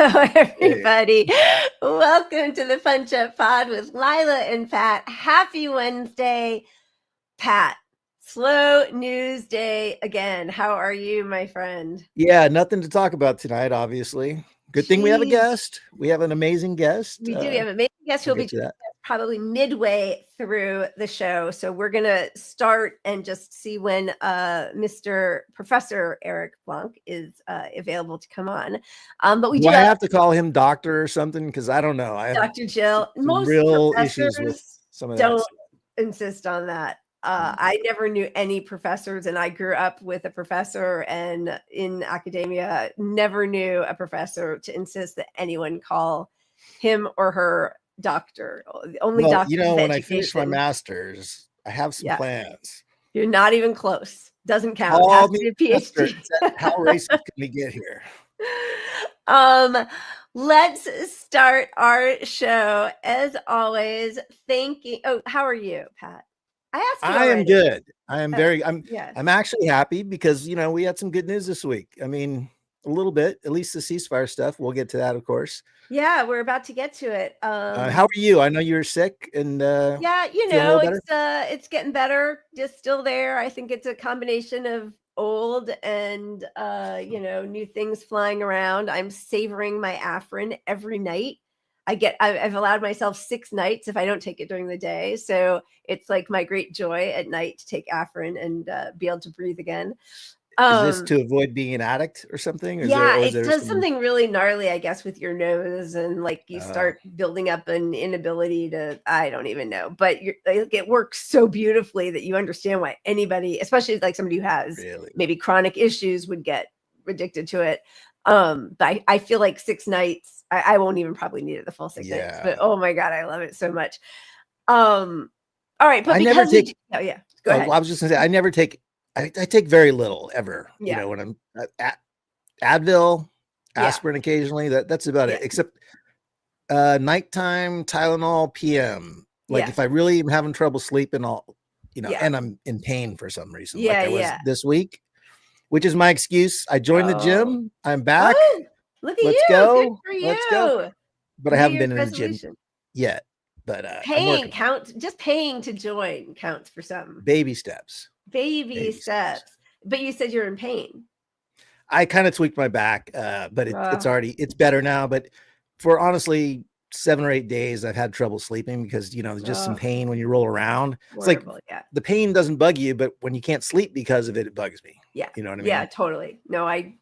Hello, Hey. everybody. Welcome to the Punch Up Pod with Lila and Pat. Happy Wednesday. Pat, slow news day again. How are you, my friend? Yeah, nothing to talk about tonight, obviously. Good thing we have a Jeez. guest. We have an amazing guest. We do. We have an amazing guest who'll We'll be get to joining that. us probably midway through the show. So we're going to start and just see when Mr. Professor Eric Blanc is available to come on. But we Do do I have to call him doctor or something? Because I don't know. I have Dr. Jill. some Most real issues with professors some of that don't stuff. insist on that. I never knew any professors, and I grew up with a professor and in academia, never knew a professor to insist that anyone call him or her doctor. The only Well, doctor is when I finish my education. master's, I have some Yeah. plans. You're not even close. Doesn't count. It Call has to me be a doctor. PhD. How racist can we get here? Let's start our show. As always, thank you. Oh, how are you, Pat? I asked you I am already. good. I'm Yeah. I'm actually happy because we had some good news this week. I mean, a little bit, at least the ceasefire stuff. We'll get to that, of course. Yeah, we're about to get to it. How are you? I know you were sick and Yeah, feeling a little better. it's getting better. Just still there. I think it's a combination of old and new things flying around. I'm savoring my Afrin every night. I've allowed myself 6 nights if I don't take it during the day. So it's like my great joy at night to take Afrin and be able to breathe again. Is this to avoid being an addict or something? Or It does something really gnarly, I guess, with your nose, and like you Oh. start building up an inability to, I don't even know, but it works so beautifully that you understand why anybody, especially like somebody who has maybe chronic issues, would get addicted to it. But I feel like 6 nights, I won't even probably need it the full 6 nights, but oh my God, I love it so much. All right, but I never take. Go ahead. I was just gonna say I never take. I take very little ever. Yeah. When I'm at Advil, aspirin occasionally. That's about it. Except nighttime, Tylenol, PM. Like if I really am having trouble sleeping, I'll and I'm in pain for some reason. Like I was this week, which is my excuse. I joined the gym. I'm back. Oh, look at Let's you. go. Good for you. Let's go. But I haven't been in the gym resolution. yet. But paying counts. Just paying to join counts for some. Baby steps. Baby steps. But you said you're in pain. I kind of tweaked my back, but it's better now. But for honestly 7 or 8 days, I've had trouble sleeping because there's just some pain when you roll around. Horrible, it's like the pain doesn't bug you, but when you can't sleep because of it, it bugs me. Yeah, you know what I mean? Yeah, totally. No, I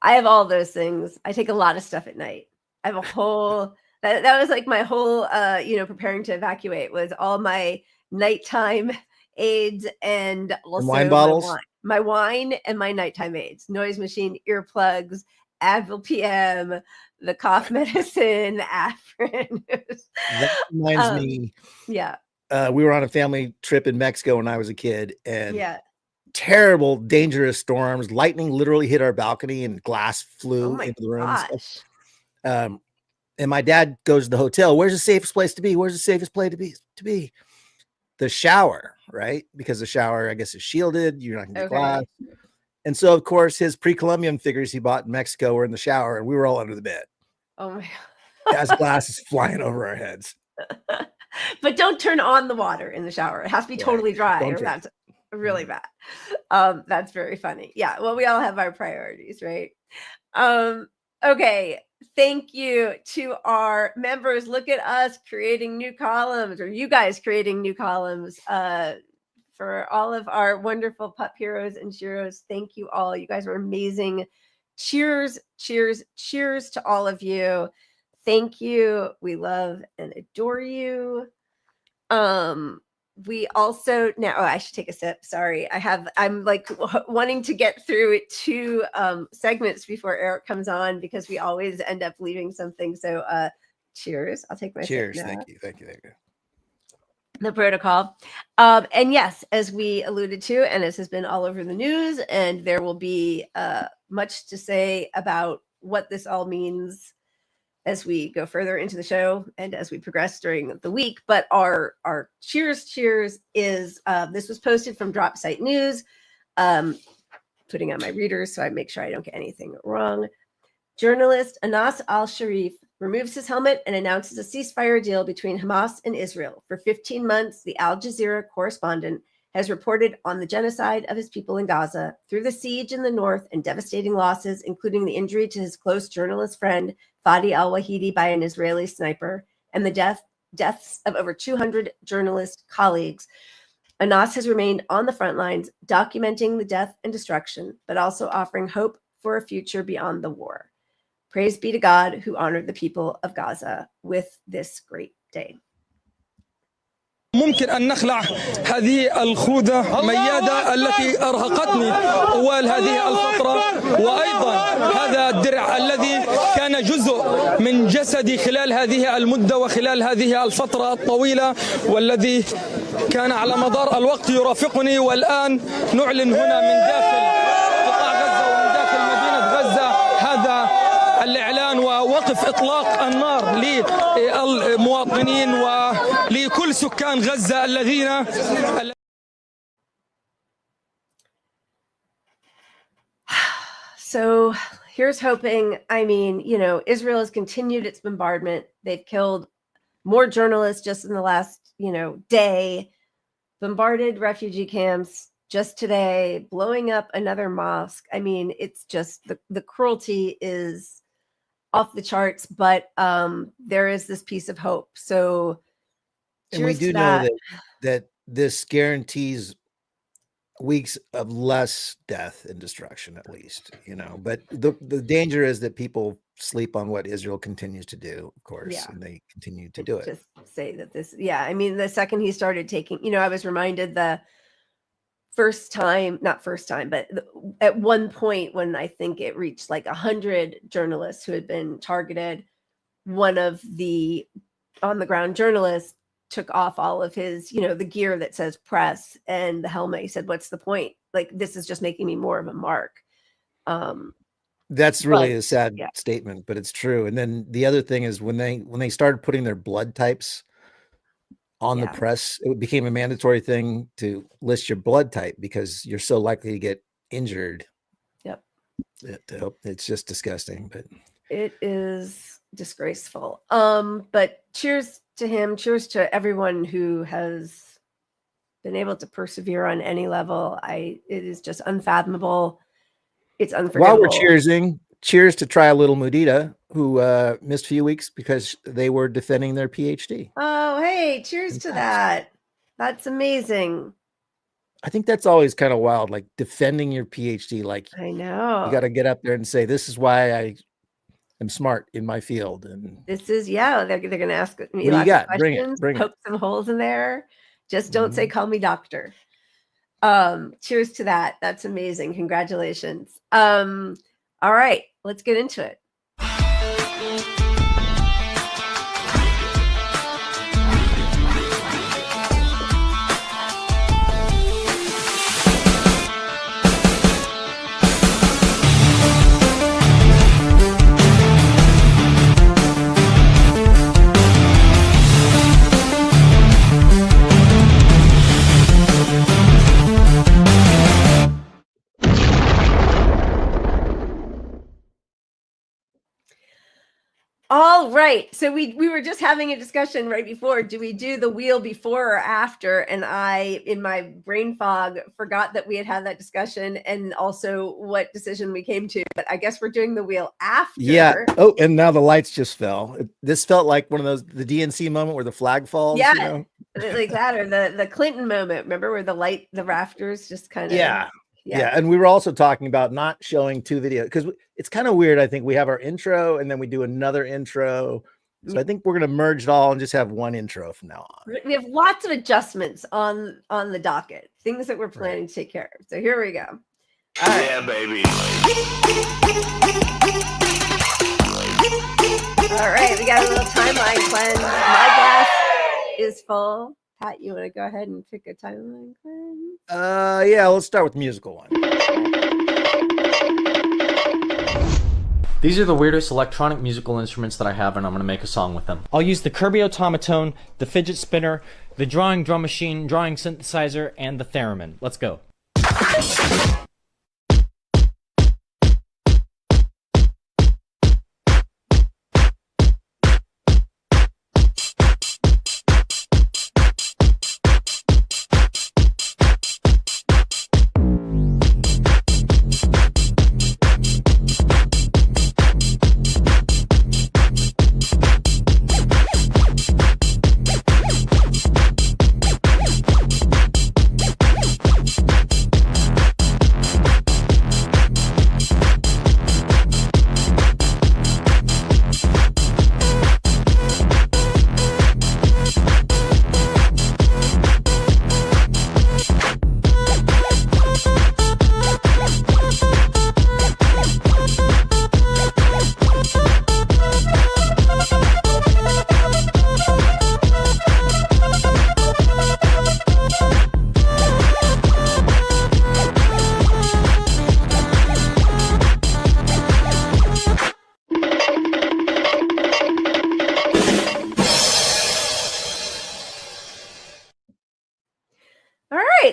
have all those things. I take a lot of stuff at night. I have a whole that was like my whole preparing to evacuate was all my nighttime aids and also wine bottles. My wine and my nighttime aids, noise machine, earplugs, Advil PM, the cough medicine, Afrin. That reminds me. Yeah. We were on a family trip in Mexico when I was a kid, and terrible, dangerous storms. Lightning literally hit our balcony, and glass flew into the room. And my dad goes to the hotel. Where's the safest place to be? Where's the safest place to be? The shower, right? Because the shower, I guess, is shielded. You're not gonna get glass. And so, of course, his pre-Columbian figures he bought in Mexico were in the shower, and we were all under the bed. Oh my God. As glass is flying over our heads. But don't turn on the water in the shower. It has to be totally dry, or that's really bad. That's very funny. Yeah. Well, we all have our priorities, right? Okay. Thank you to our members. Look at us creating new columns, or you guys creating new columns for all of our wonderful pup heroes and sheroes. Thank you all. You guys are amazing. Cheers, cheers, cheers to all of you. Thank you. We love and adore you. We also now, I should take a sip. Sorry. I'm like wanting to get through 2 segments before Eric comes on because we always end up leaving something. So cheers. I'll take my cheers. Sip now. Thank you. The protocol. And yes, as we alluded to, and this has been all over the news, and there will be much to say about what this all means as we go further into the show and as we progress during the week. But our cheers is, this was posted from Drop Site News, putting on my readers so I make sure I don't get anything wrong. Journalist Anas al-Sharif removes his helmet and announces a ceasefire deal between Hamas and Israel. For 15 months, the Al Jazeera correspondent has reported on the genocide of his people in Gaza through the siege in the north and devastating losses, including the injury to his close journalist friend Fadi al-Wahidi by an Israeli sniper and the deaths of over 200 journalist colleagues. Anas has remained on the front lines, documenting the death and destruction, but also offering hope for a future beyond the war. Praise be to God who honored the people of Gaza with this great day. ممكن أن نخلع هذه الخوذة ميادة التي أرهقتني طوال هذه الفترة، وأيضا هذا الدرع الذي كان جزء من جسدي خلال هذه المدة وخلال هذه الفترة الطويلة، والذي كان على مدار الوقت يرافقني، والآن نعلن هنا من داخل قطاع غزة ومن داخل مدينة غزة هذا الإعلان ووقف إطلاق النار للمواطنين ولكل سكان غزة الذين. So here's hoping. I mean, you know, Israel has continued its bombardment. They've killed more journalists just in the last, day, bombarded refugee camps just today, blowing up another mosque. I mean, it's just the cruelty is off the charts, but there is this piece of hope. So, and we do know that this guarantees weeks of less death and destruction, at least, but the danger is that people sleep on what Israel continues to do, of course, and they continue to do it. Just say that I mean, the second he started taking, I was reminded not first time, but at one point when I think it reached like 100 journalists who had been targeted, one of the on the ground journalists took off all of his, the gear that says press and the helmet. He said, "What's the point? Like, this is just making me more of a mark." That's really a sad statement, but it's true. And then the other thing is when they started putting their blood types on the press, it became a mandatory thing to list your blood type because you're so likely to get injured. Yep. It's just disgusting, but it is disgraceful. But cheers to him. Cheers to everyone who has been able to persevere on any level. It is just unfathomable. It's unforgivable. While we're cheersing, cheers to Try a Little Mudita, who missed a few weeks because they were defending their PhD. Oh, hey, cheers to that. That's amazing. I think that's always kind of wild, like defending your PhD. Like, I know. You got to get up there and say, this is why I am smart in my field. And this is, they're going to ask me what do you got? Questions, bring it. Poke some holes in there. Just don't say, call me doctor. Cheers to that. That's amazing. Congratulations. All right, let's get into it. All right. So we were just having a discussion right before. Do we do the wheel before or after? And I, in my brain fog, forgot that we had that discussion and also what decision we came to. But I guess we're doing the wheel after. Yeah. Oh, and now the lights just fell. This felt like one of those, the DNC moment where the flag falls. Yeah. Like that, or the Clinton moment. Remember where the rafters just kind of. Yeah. And we were also talking about not showing two videos because it's kind of weird. I think we have our intro and then we do another intro. So I think we're going to merge it all and just have one intro from now on. We have lots of adjustments on the docket, things that we're planning to take care of. So here we go. All right. Yeah, baby. All right. We got a little timeline cleanse. My glass is full. Pat, you want to go ahead and pick a timeline cleanse? Yeah, let's start with the musical one. These are the weirdest electronic musical instruments that I have, and I'm going to make a song with them. I'll use the Kirby automaton, the fidget spinner, the drawing drum machine, drawing synthesizer, and the theremin. Let's go.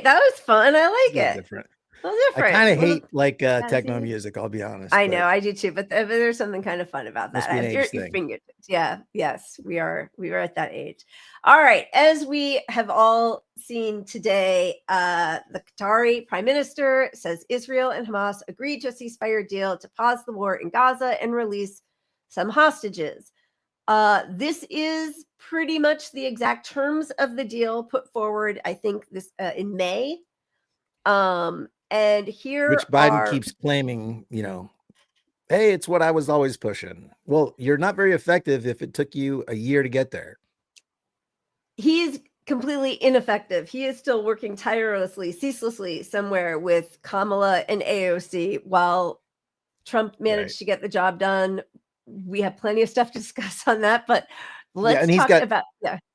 That was fun. I like It's it. different. Well, I different. kind of Well, hate like techno see? music, I'll be honest. I but know, I do too, but there's something kind of fun about Must that. be an At your age thing. fingertips. Yeah, yes, we are at that age. All right, as we have all seen today, the Qatari prime minister says Israel and Hamas agreed to a ceasefire deal to pause the war in Gaza and release some hostages. This is pretty much the exact terms of the deal put forward, I think, this in May. And here Which Biden keeps claiming, hey, it's what I was always pushing. Well, you're not very effective if it took you a year to get there. He's completely ineffective. He is still working tirelessly, ceaselessly somewhere with Kamala and AOC while Trump managed to get the job done. We have plenty of stuff to discuss on that, but let's talk about.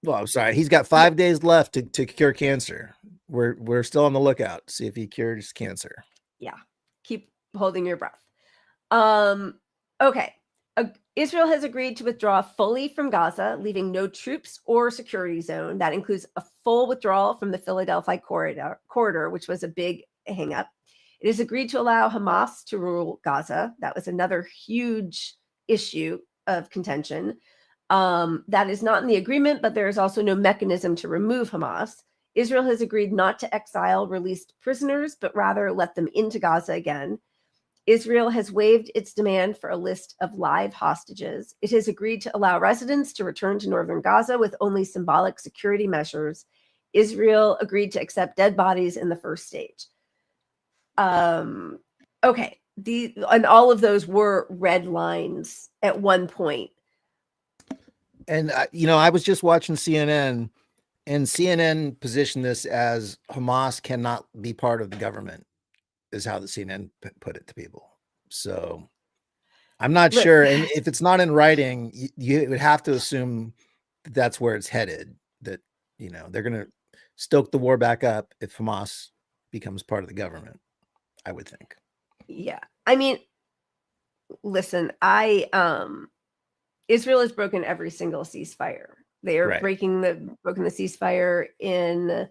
Well, I'm sorry. He's got 5 days left to cure cancer. We're still on the lookout to see if he cures cancer. Yeah. Keep holding your breath. Okay. Israel has agreed to withdraw fully from Gaza, leaving no troops or security zone. That includes a full withdrawal from the Philadelphia corridor, which was a big hang-up. It has agreed to allow Hamas to rule Gaza. That was another huge issue of contention. That is not in the agreement, but there is also no mechanism to remove Hamas. Israel has agreed not to exile released prisoners, but rather let them into Gaza again. Israel has waived its demand for a list of live hostages. It has agreed to allow residents to return to northern Gaza with only symbolic security measures. Israel agreed to accept dead bodies in the first stage. Okay. And all of those were red lines at one point. And, I was just watching CNN, and CNN positioned this as Hamas cannot be part of the government, is how the CNN put it to people. So I'm not sure. And if it's not in writing, you would have to assume that that's where it's headed, that, they're going to stoke the war back up if Hamas becomes part of the government, I would think. Yeah. I mean, listen, Israel has broken every single ceasefire. They are broken the ceasefire in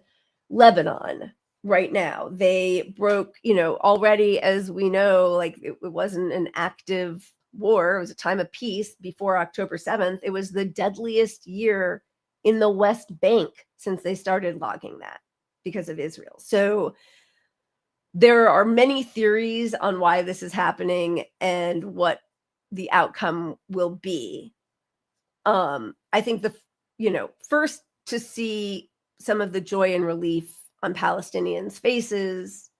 Lebanon right now. They broke, already, as we know, like it wasn't an active war. It was a time of peace before October 7th. It was the deadliest year in the West Bank since they started logging that because of Israel. So there are many theories on why this is happening and what the outcome will be. I think first to see some of the joy and relief on Palestinians' faces,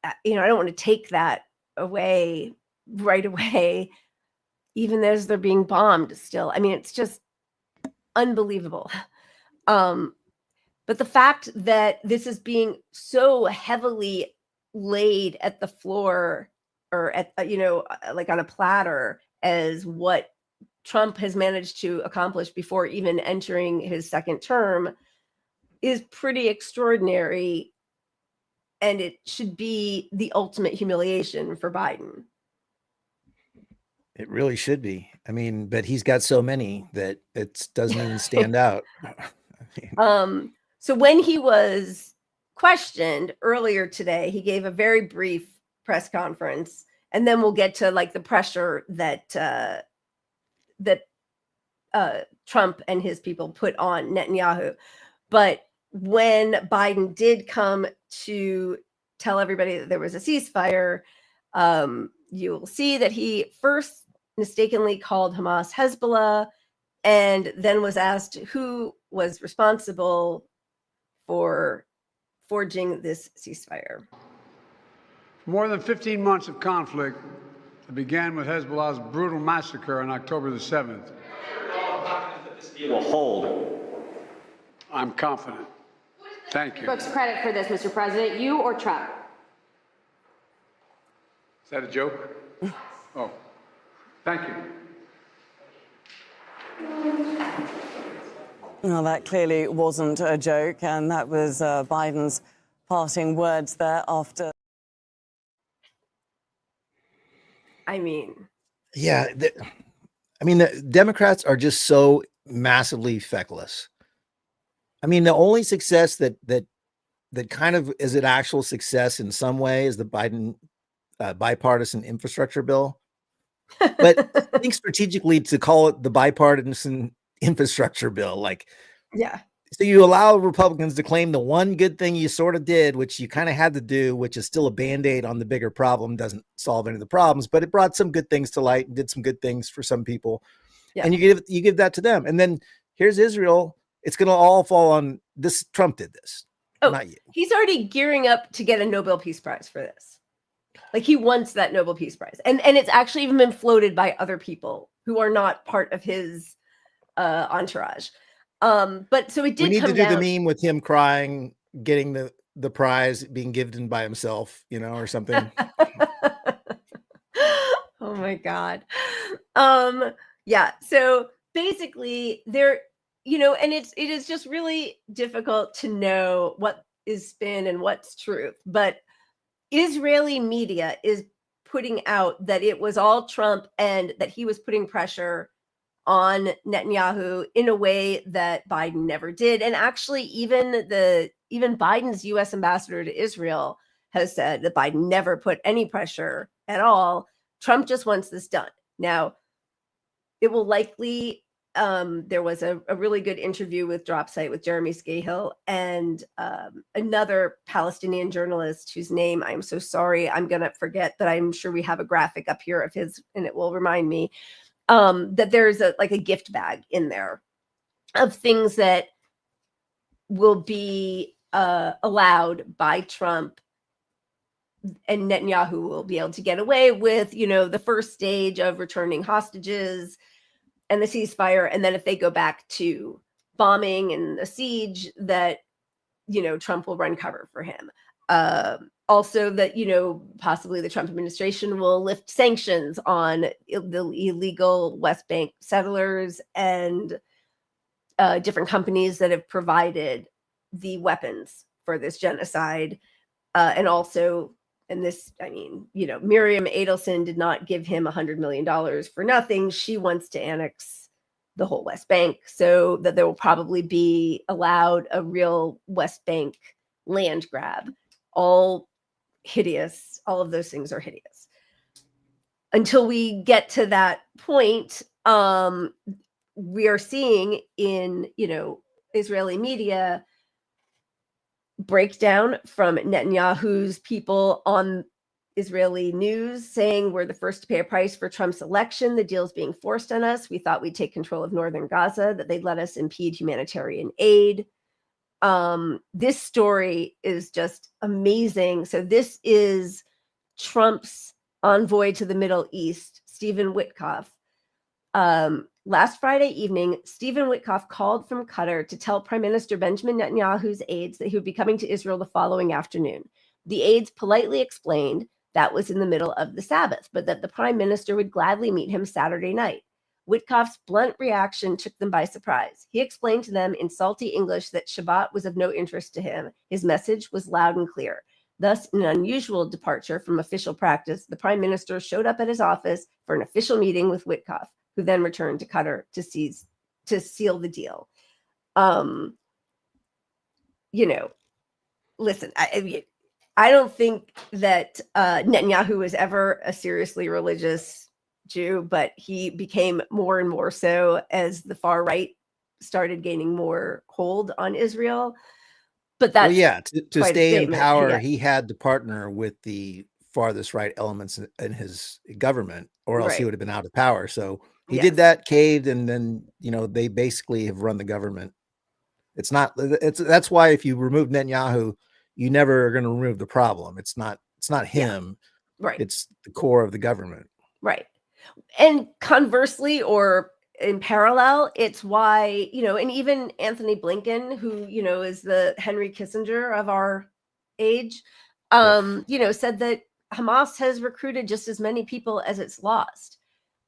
I don't want to take that away right away, even as they're being bombed still. I mean, it's just unbelievable. But the fact that this is being so heavily laid at the floor or at, like on a platter as what Trump has managed to accomplish before even entering his second term is pretty extraordinary. And it should be the ultimate humiliation for Biden. It really should be. I mean, but he's got so many that it doesn't even stand out. So when he was questioned earlier today, he gave a very brief press conference, and then we'll get to like the pressure that Trump and his people put on Netanyahu. But when Biden did come to tell everybody that there was a ceasefire, you will see that he first mistakenly called Hamas Hezbollah, and then was asked who was responsible for forging this ceasefire. More than 15 months of conflict that began with Hezbollah's brutal massacre on October the 7th. This deal will hold. I'm confident. Thank you. Brooks credit for this, Mr. President, you or Trump? Is that a joke? Oh, thank you. Well, that clearly wasn't a joke, and that was Biden's parting words there after. I mean, yeah, the Democrats are just so massively feckless. I mean, the only success that that kind of is an actual success in some way is the Biden bipartisan infrastructure bill. But think strategically to call it the bipartisan infrastructure bill. Like, Yeah. so you allow Republicans to claim the one good thing you sort of did, which you kind of had to do, which is still a Band-Aid on the bigger problem, doesn't solve any of the problems, but it brought some good things to light and did some good things for some people. Yeah. And you give that to them. And then here's Israel. It's going to all fall on this. Trump did this, not you. He's already gearing up to get a Nobel Peace Prize for this. Like, he wants that Nobel Peace Prize. And it's actually even been floated by other people who are not part of his entourage. But so it did. We need come to do down. the meme with him crying, getting the prize being given by himself, or something. Oh my God. Yeah. So basically there, and it is just really difficult to know what is spin and what's truth, but Israeli media is putting out that it was all Trump and that he was putting pressure on Netanyahu in a way that Biden never did. And actually, even Biden's U.S. ambassador to Israel has said that Biden never put any pressure at all. Trump just wants this done. Now, it will likely, there was a really good interview with Dropsite with Jeremy Scahill and another Palestinian journalist whose name I'm so sorry I'm going to forget, but I'm sure we have a graphic up here of his and it will remind me. That there's a gift bag in there of things that will be allowed by Trump, and Netanyahu will be able to get away with, the first stage of returning hostages and the ceasefire. And then if they go back to bombing and a siege, that, Trump will run cover for him. Also that, possibly the Trump administration will lift sanctions on the illegal West Bank settlers and different companies that have provided the weapons for this genocide. And also, Miriam Adelson did not give him $100 million for nothing. She wants to annex the whole West Bank so that there will probably be allowed a real West Bank land grab. All hideous. All of those things are hideous. Until we get to that point, we are seeing in, Israeli media breakdown from Netanyahu's people on Israeli news saying we're the first to pay a price for Trump's election. The deal's being forced on us. We thought we'd take control of northern Gaza, that they'd let us impede humanitarian aid. This story is just amazing. So this is Trump's envoy to the Middle East, Stephen Witkoff. Last Friday evening, Stephen Witkoff called from Qatar to tell Prime Minister Benjamin Netanyahu's aides that he would be coming to Israel the following afternoon. The aides politely explained that was in the middle of the Sabbath, but that the Prime Minister would gladly meet him Saturday night. Witkoff's blunt reaction took them by surprise. He explained to them in salty English that Shabbat was of no interest to him. His message was loud and clear. Thus, in an unusual departure from official practice, the Prime Minister showed up at his office for an official meeting with Witkoff, who then returned to Qatar to seal the deal. Listen, I don't think that Netanyahu was ever a seriously religious Jew, but he became more and more so as the far right started gaining more hold on Israel. But that's to stay in power, he had to partner with the farthest right elements in his government, or else he would have been out of power. So he did that, caved, and then they basically have run the government. That's why if you remove Netanyahu, you never are going to remove the problem. It's not him, right? It's the core of the government, right? And conversely, or in parallel, it's why, and even Anthony Blinken, who, is the Henry Kissinger of our age, said that Hamas has recruited just as many people as it's lost.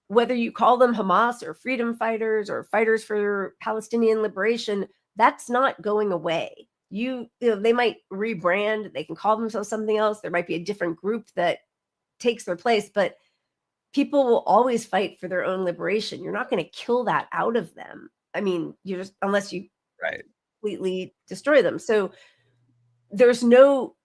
Whether you call them Hamas or freedom fighters or fighters for Palestinian liberation, that's not going away. They might rebrand, they can call themselves something else. There might be a different group that takes their place, but people will always fight for their own liberation. You're not going to kill that out of them. I mean, unless you completely destroy them. So there's no,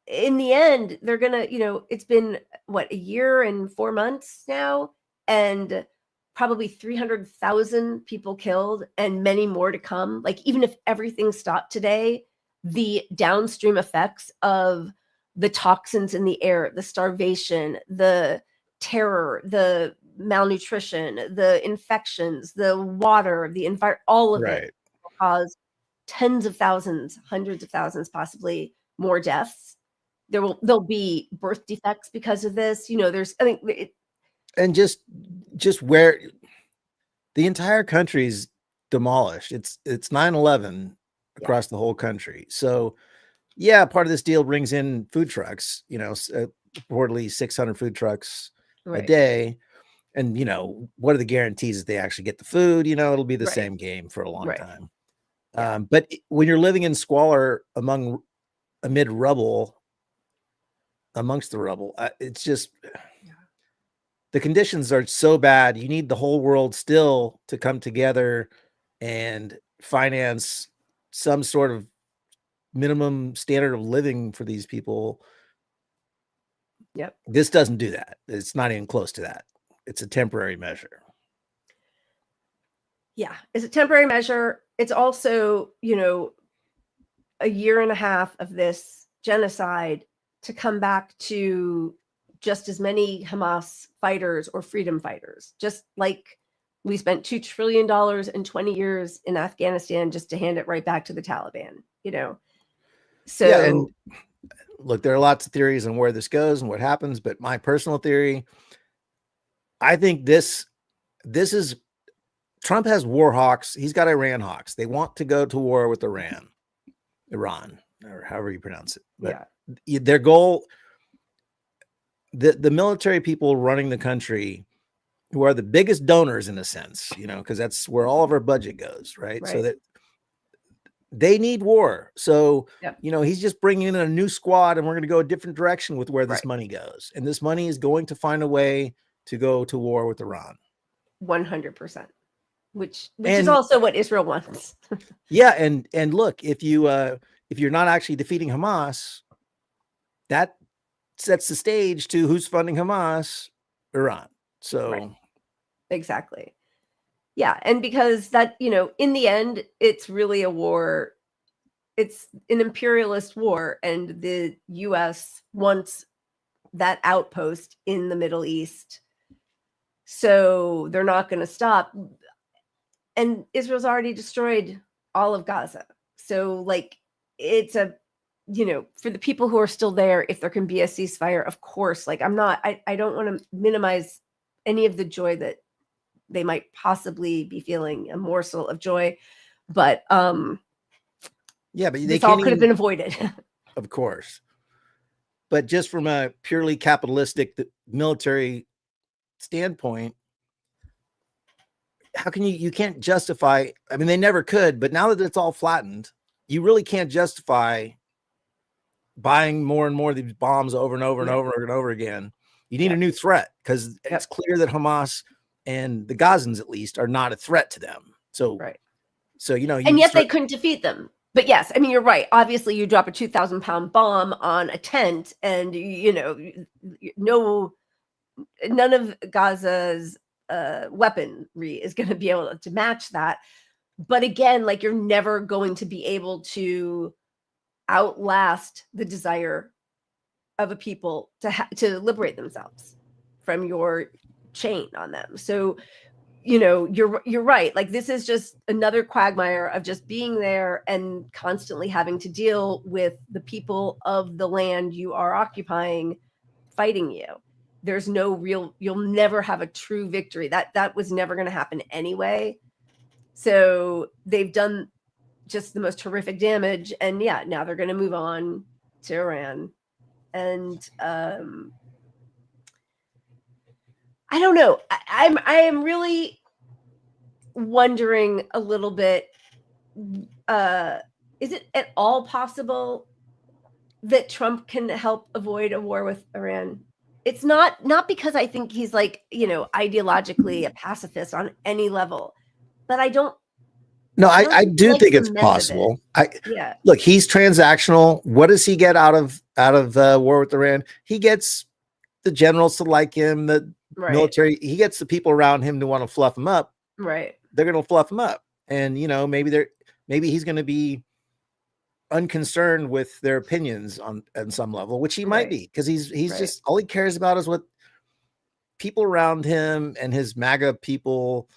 in the end, they're gonna, it's been what, a year and 4 months now, and probably 300,000 people killed and many more to come. Like, even if everything stopped today, the downstream effects of the toxins in the air, the starvation, the terror, the malnutrition, the infections, the water, the environment, all of it will cause tens of thousands, hundreds of thousands, possibly more deaths. There'll be birth defects because of this. There's, I think, and just where the entire country's demolished. It's 9/11 across the whole country. So yeah, part of this deal brings in food trucks, reportedly 600 food trucks a day. And, what are the guarantees that they actually get the food? It'll be the same game for a long time. But when you're living in squalor amid rubble, amongst the rubble, it's just, the conditions are so bad. You need the whole world still to come together and finance some sort of minimum standard of living for these people. Yep. This doesn't do that. It's not even close to that. It's a temporary measure. Yeah, it's a temporary measure. It's also, a year and a half of this genocide to come back to just as many Hamas fighters or freedom fighters, just like we spent $2 trillion in 20 years in Afghanistan just to hand it right back to the Taliban, So yeah, and look, there are lots of theories on where this goes and what happens, but my personal theory, I think this is, Trump has war hawks. He's got Iran hawks. They want to go to war with Iran, or however you pronounce it. But their goal, the military people running the country, who are the biggest donors in a sense, because that's where all of our budget goes, right? So that they need war. So, he's just bringing in a new squad, and we're going to go a different direction with where this money goes. And this money is going to find a way to go to war with Iran. 100%, which is also what Israel wants. Yeah. And look, if you're not actually defeating Hamas, that sets the stage to who's funding Hamas, Iran. So exactly. Yeah. And because that, in the end, it's really a war. It's an imperialist war. And the US wants that outpost in the Middle East. So they're not going to stop. And Israel's already destroyed all of Gaza. So it's a, for the people who are still there, if there can be a ceasefire, of course, I don't want to minimize any of the joy that they might possibly be feeling, a morsel of joy, but yeah, but this all could have been avoided. Of course. But just from a purely capitalistic military standpoint, how can you can't justify, I mean, they never could, but now that it's all flattened, you really can't justify buying more and more of these bombs over and over and over and over again. You need a new threat, because it's clear that Hamas and the Gazans, at least, are not a threat to them. So, and yet they couldn't defeat them. But yes, I mean, you're right. Obviously, you drop a 2,000-pound bomb on a tent, and none of Gaza's weaponry is going to be able to match that. But again, you're never going to be able to outlast the desire of a people to liberate themselves from your chain on them. So, you're right. This is just another quagmire of just being there and constantly having to deal with the people of the land you are occupying fighting you. There's no real, you'll never have a true victory. That was never going to happen anyway. So they've done just the most horrific damage. And now they're going to move on to Iran. And I don't know. I am really wondering a little bit, is it at all possible that Trump can help avoid a war with Iran? It's not because I think he's ideologically a pacifist on any level, but I don't No, I don't I think he do likes think the it's mess of it. possible. Yeah. Look, he's transactional. What does he get out of war with Iran? He gets the generals to like him, the Right. military. He gets the people around him to want to fluff him up. Right. They're going to fluff him up, and maybe he's going to be unconcerned with their opinions on some level, which he might Right. be, because he's Right. just, all he cares about is what people around him and his MAGA people.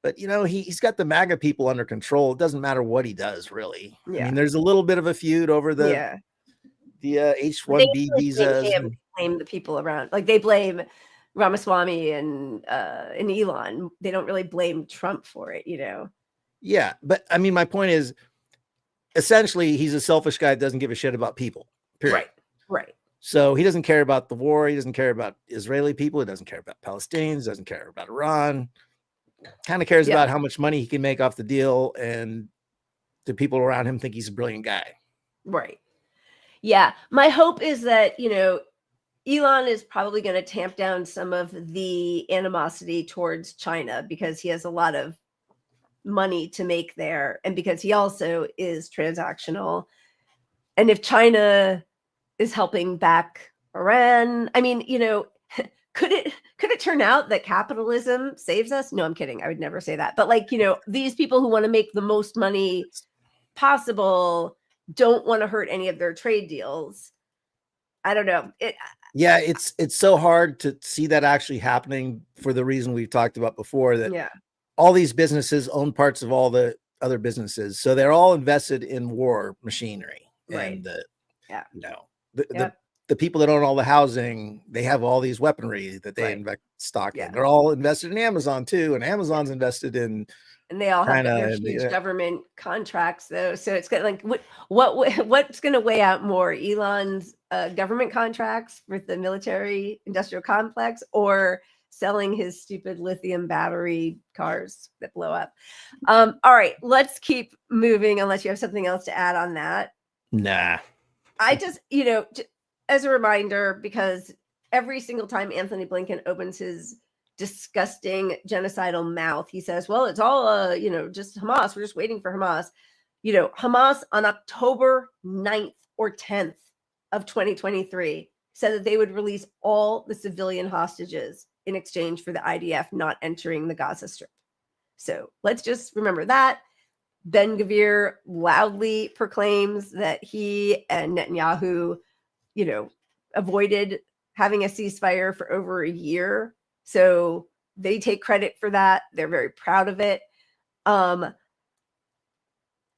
But he's got the MAGA people under control. It doesn't matter what he does, really. I Yeah. mean, there's a little bit of a feud over the Yeah. H-1B They visas. blame the people around. Like they blame Ramaswamy and Elon. They don't really blame Trump for it, Yeah, but I mean, my point is, essentially, he's a selfish guy that doesn't give a shit about people. Period. Right. So he doesn't care about the war. He doesn't care about Israeli people. He doesn't care about Palestinians. Doesn't care about Iran. Kind of cares about how much money he can make off the deal, and the people around him think he's a brilliant guy. Right. Yeah. My hope is that, Elon is probably going to tamp down some of the animosity towards China because he has a lot of money to make there, and because he also is transactional. And if China is helping back Iran, I mean, could it turn out that capitalism saves us? No, I'm kidding. I would never say that. But these people who want to make the most money possible don't want to hurt any of their trade deals. I don't know. It's so hard to see that actually happening for the reason we've talked about before, that all these businesses own parts of all the other businesses. So they're all invested in war machinery. Right. And the people that own all the housing, they have all these weaponry that they invest stock in. They're all invested in Amazon too, and Amazon's invested in, and they all have their huge government contracts, though. So it's got what's going to weigh out more, Elon's government contracts with the military industrial complex, or selling his stupid lithium battery cars that blow up? All right, let's keep moving. Unless you have something else to add on that. Nah. I just, as a reminder, because every single time Anthony Blinken opens his disgusting genocidal mouth, he says, well, it's all, just Hamas. We're just waiting for Hamas. Hamas on October 9th or 10th of 2023 said that they would release all the civilian hostages in exchange for the IDF not entering the Gaza Strip. So let's just remember that. Ben-Gvir loudly proclaims that he and Netanyahu, avoided having a ceasefire for over a year. So they take credit for that. They're very proud of it.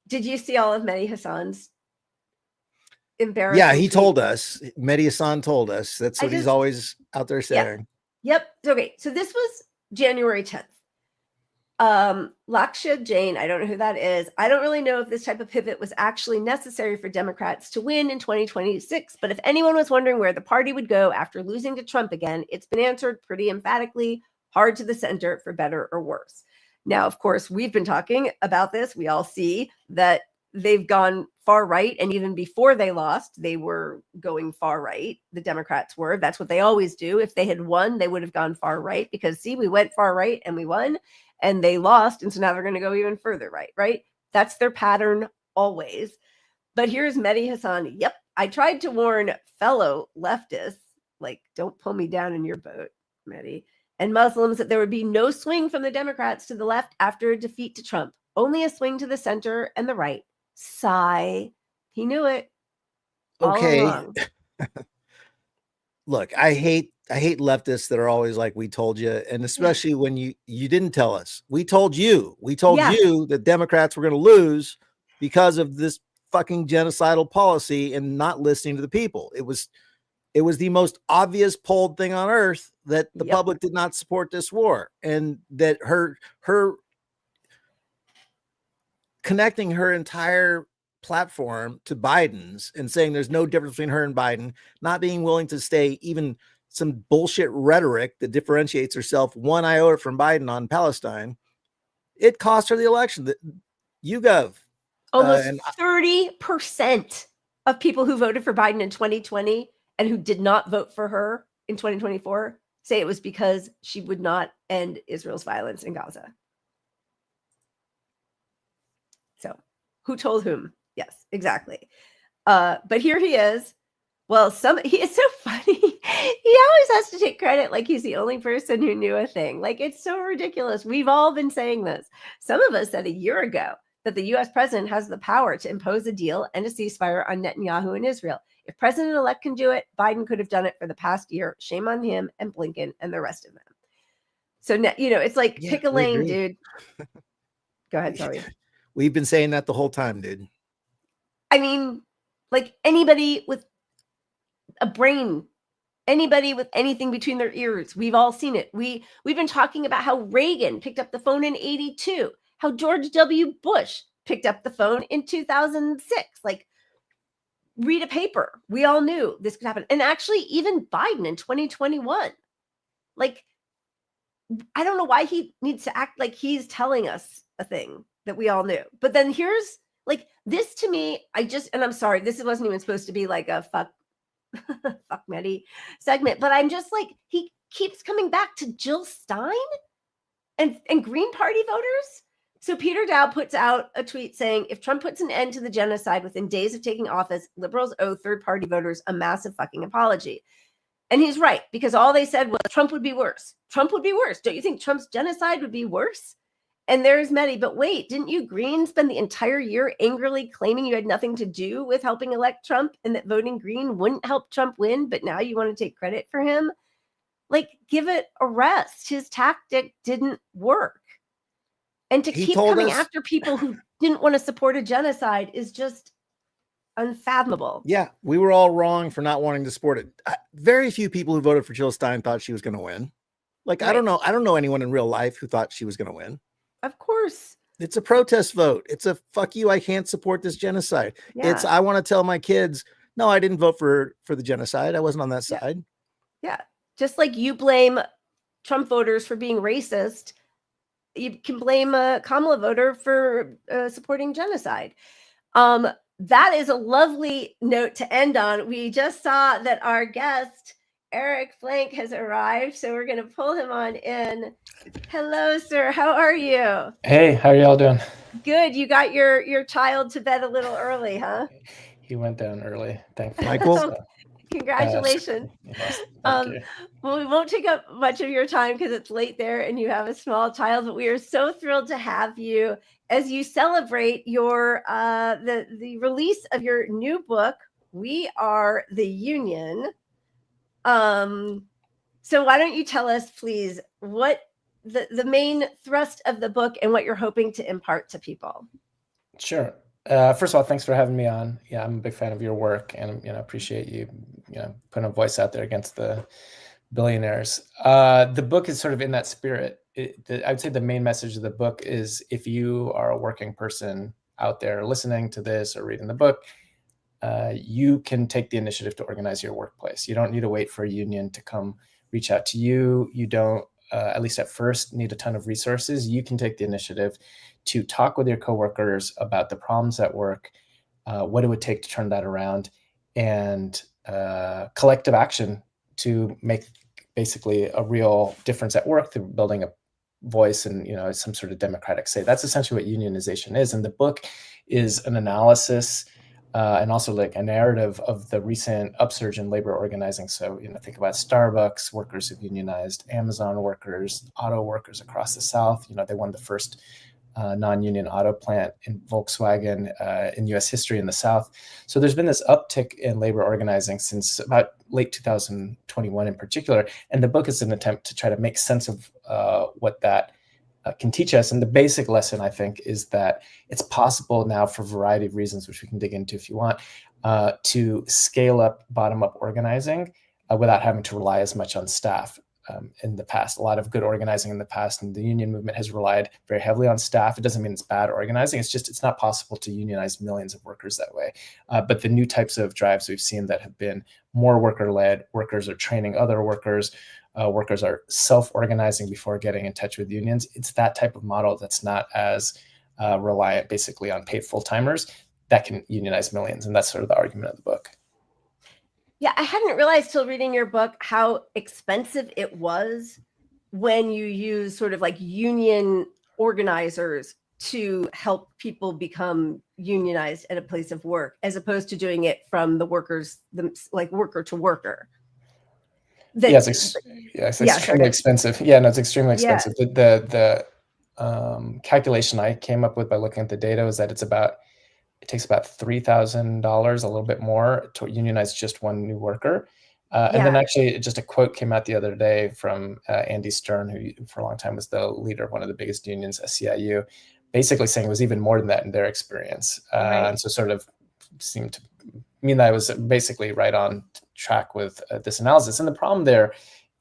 Did you see all of Mehdi Hassan's embarrassing? Yeah, he told us. Mehdi Hassan told us. That's what he's always out there saying. Yep. Okay. So this was January 10th. Laksha Jain, I don't know who that is. I don't really know if this type of pivot was actually necessary for Democrats to win in 2026, but if anyone was wondering where the party would go after losing to Trump again, it's been answered pretty emphatically: hard to the center, for better or worse. Now, of course, we've been talking about this. We all see that they've gone far right, and even before they lost, they were going far right. The Democrats were. That's what they always do. If they had won, they would have gone far right, because see, we went far right and we won. And they lost, and so now they're going to go even further right? That's their pattern always. But here's Mehdi Hassan. Yep, I tried to warn fellow leftists, don't pull me down in your boat, Mehdi, and Muslims, that there would be no swing from the Democrats to the left after a defeat to Trump. Only a swing to the center and the right. Sigh. He knew it. Okay. Look, I hate leftists that are always like, we told you, and especially when you didn't tell us. We told you you that Democrats were going to lose because of this fucking genocidal policy and not listening to the people. It was the most obvious polled thing on earth that the public did not support this war, and that her connecting her entire platform to Biden's and saying there's no difference between her and Biden, not being willing to stay even some bullshit rhetoric that differentiates herself one iota from Biden on Palestine, it cost her the election. The YouGov. Almost 30% of people who voted for Biden in 2020 and who did not vote for her in 2024 say it was because she would not end Israel's violence in Gaza. Who told whom? Yes, exactly. But here he is. Well, he is so funny. He always has to take credit like he's the only person who knew a thing. Like, it's so ridiculous. We've all been saying this. Some of us said a year ago that the U.S. president has the power to impose a deal and a ceasefire on Netanyahu and Israel. If President-elect can do it, Biden could have done it for the past year. Shame on him and Blinken and the rest of them. So, it's like, pick a lane, dude. Go ahead, sorry. We've been saying that the whole time, dude. I mean, like, anybody with a brain, anybody with anything between their ears, we've all seen it. We've been talking about how Reagan picked up the phone in 1982, how George W. Bush picked up the phone in 2006. Like, read a paper. We all knew this could happen. And actually, even Biden in 2021. Like, I don't know why he needs to act like he's telling us a thing that we all knew. But then here's, like, this to me, and I'm sorry, this wasn't even supposed to be like a fuck Medi segment, but I'm just like, he keeps coming back to Jill Stein and Green Party voters. So Peter Dow puts out a tweet saying, if Trump puts an end to the genocide within days of taking office, liberals owe third-party voters a massive fucking apology. And he's right, because all they said was Trump would be worse. Trump would be worse. Don't you think Trump's genocide would be worse? And there's Medi. But wait, didn't you Green spend the entire year angrily claiming you had nothing to do with helping elect Trump and that voting Green wouldn't help Trump win, but now you want to take credit for him? Like, give it a rest. His tactic didn't work. And to keep coming after people who didn't want to support a genocide is just unfathomable. Yeah, we were all wrong for not wanting to support it. Very few people who voted for Jill Stein thought she was going to win. Like, right. I don't know anyone in real life who thought she was going to win. Of course. It's a protest vote. It's a fuck you, I can't support this genocide. Yeah. It's I want to tell my kids, no, I didn't vote for the genocide. I wasn't on that side. Yeah. Just like you blame Trump voters for being racist, you can blame a Kamala voter for supporting genocide. That is a lovely note to end on. We just saw that our guest, Eric Blanc, has arrived, so we're going to pull him on in. Hello, sir. How are you? Hey, how are y'all doing? Good. You got your child to bed a little early, huh? He went down early, thankfully. Michael? So, congratulations. Yes, well, we won't take up much of your time because it's late there and you have a small child, but we are so thrilled to have you as you celebrate your the release of your new book, We Are the Union. So why don't you tell us, please, what the main thrust of the book and what you're hoping to impart to people? Sure. First of all, thanks for having me on. Yeah, I'm a big fan of your work, and appreciate you, putting a voice out there against the billionaires. The book is sort of in that spirit. I'd say the main message of the book is, if you are a working person out there listening to this or reading the book, you can take the initiative to organize your workplace. You don't need to wait for a union to come reach out to you. You don't, at least at first, need a ton of resources. You can take the initiative to talk with your coworkers about the problems at work, what it would take to turn that around, and collective action to make basically a real difference at work through building a voice and some sort of democratic say. That's essentially what unionization is. And the book is an analysis and also like a narrative of the recent upsurge in labor organizing. So, think about Starbucks workers who've unionized, Amazon workers, auto workers across the South. They won the first non-union auto plant in Volkswagen in U.S. history in the South. So there's been this uptick in labor organizing since about late 2021 in particular. And the book is an attempt to try to make sense of what that can teach us. And the basic lesson, I think, is that it's possible now, for a variety of reasons, which we can dig into if you want, to scale up bottom-up organizing without having to rely as much on staff. In the past, a lot of good organizing in the past, and the union movement has relied very heavily on staff. It doesn't mean it's bad organizing. It's just, it's not possible to unionize millions of workers that way. But the new types of drives we've seen that have been more worker-led, workers are training other workers, workers are self-organizing before getting in touch with unions. It's that type of model that's not as reliant basically on paid full-timers that can unionize millions. And that's sort of the argument of the book. Yeah, I hadn't realized till reading your book how expensive it was when you use sort of like union organizers to help people become unionized at a place of work, as opposed to doing it from the workers, like worker to worker. It's extremely expensive. Yeah, no, it's extremely expensive. The calculation I came up with by looking at the data was that it takes about $3,000, a little bit more, to unionize just one new worker. And then actually just a quote came out the other day from Andy Stern, who for a long time was the leader of one of the biggest unions, SEIU, basically saying it was even more than that in their experience. And so sort of seemed to mean that I was basically right on track with this analysis. And the problem there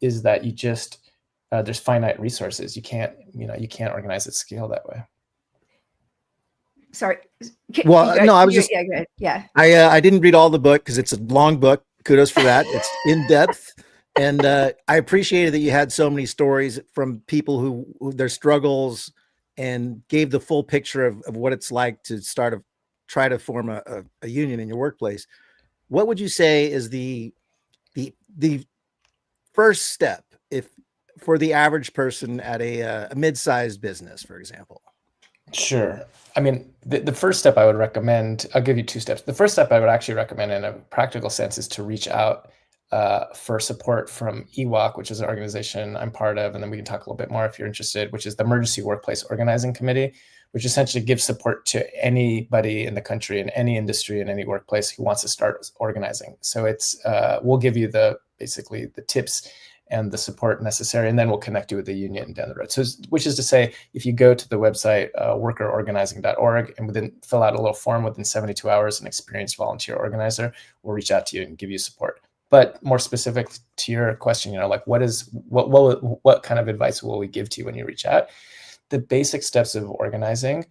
is that you just, there's finite resources. You can't organize at scale that way. Sorry. Well, no, I was just, go ahead. Yeah. I didn't read all the book because it's a long book. Kudos for that. It's in depth. And I appreciated that you had so many stories from people who their struggles, and gave the full picture of what it's like to try to form a union in your workplace. What would you say is the first step for the average person at a mid-sized business, for example? Sure. I mean, the first step I would recommend, I'll give you two steps. The first step I would actually recommend in a practical sense is to reach out for support from EWOC, which is an organization I'm part of, and then we can talk a little bit more if you're interested, which is the Emergency Workplace Organizing Committee, which essentially gives support to anybody in the country, in any industry, in any workplace who wants to start organizing. So it's we'll give you basically the tips and the support necessary, and then we'll connect you with the union down the road. So, which is to say, if you go to the website workerorganizing.org and fill out a little form within 72 hours, an experienced volunteer organizer will reach out to you and give you support. But more specific to your question, like what kind of advice will we give to you when you reach out? The basic steps of organizing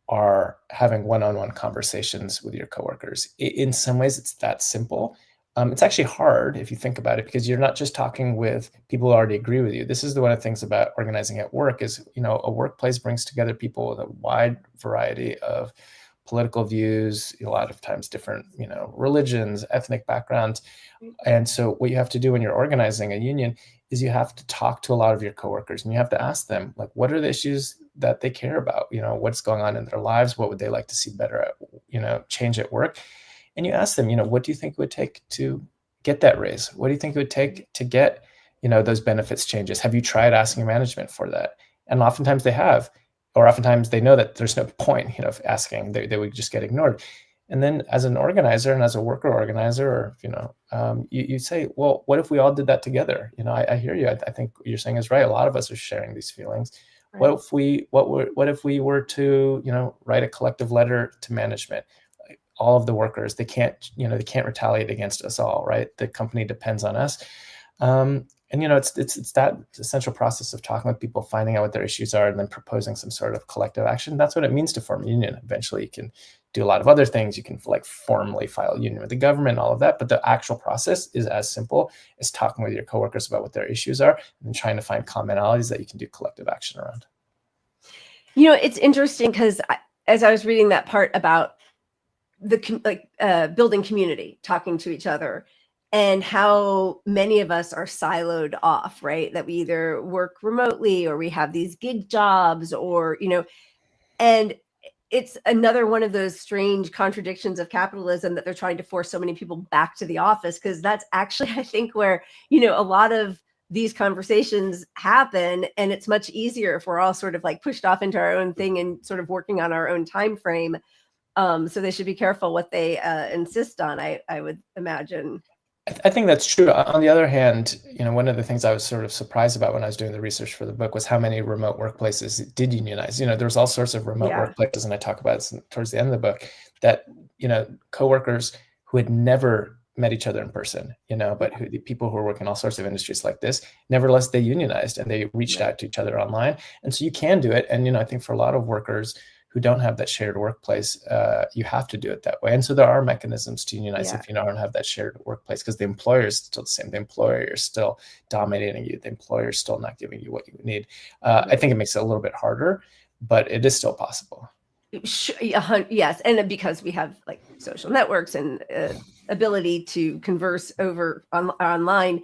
are having one-on-one conversations with your coworkers. In some ways, it's that simple. It's actually hard if you think about it, because you're not just talking with people who already agree with you. This is one of the things about organizing at work is, a workplace brings together people with a wide variety of political views, a lot of times different, religions, ethnic backgrounds. And so what you have to do when you're organizing a union is you have to talk to a lot of your coworkers, and you have to ask them, like, what are the issues that they care about? What's going on in their lives? What would they like to see better at, change at work? And you ask them, what do you think it would take to get that raise? What do you think it would take to get, those benefits changes? Have you tried asking management for that? And oftentimes they have, or oftentimes they know that there's no point, of asking. They would just get ignored. And then as an organizer and as a worker organizer, or, you say, well, what if we all did that together? I hear you. I think what you're saying is right. A lot of us are sharing these feelings. Right. What if we were to, write a collective letter to management? All of the workers, they can't retaliate against us all, right? The company depends on us. And it's that essential process of talking with people, finding out what their issues are, and then proposing some sort of collective action. That's what it means to form a union. Eventually, you can do a lot of other things. You can formally file a union with the government, all of that. But the actual process is as simple as talking with your coworkers about what their issues are and trying to find commonalities that you can do collective action around. It's interesting because as I was reading that part about building community, talking to each other, and how many of us are siloed off, right? That we either work remotely or we have these gig jobs, or, and it's another one of those strange contradictions of capitalism that they're trying to force so many people back to the office, because that's actually, I think, where, a lot of these conversations happen, and it's much easier if we're all sort of like pushed off into our own thing and sort of working on our own time frame. So they should be careful what they insist on, I would imagine. I think that's true. On the other hand, one of the things I was sort of surprised about when I was doing the research for the book was how many remote workplaces did unionize. There's all sorts of remote workplaces, and I talk about it towards the end of the book, that, coworkers who had never met each other in person, but the people who are working all sorts of industries like this, nevertheless, they unionized and they reached out to each other online. And so you can do it. And, I think for a lot of workers who don't have that shared workplace, you have to do it that way. And so there are mechanisms to unionize if you don't have that shared workplace, because the employer is still the same. The employer is still dominating you. The employer is still not giving you what you need. I think it makes it a little bit harder, but it is still possible. Yes. And because we have like social networks and ability to converse over online.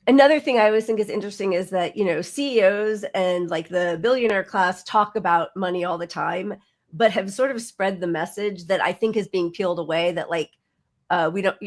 Another thing I always think is interesting is that, CEOs and like the billionaire class talk about money all the time, but have sort of spread the message that I think is being peeled away, that like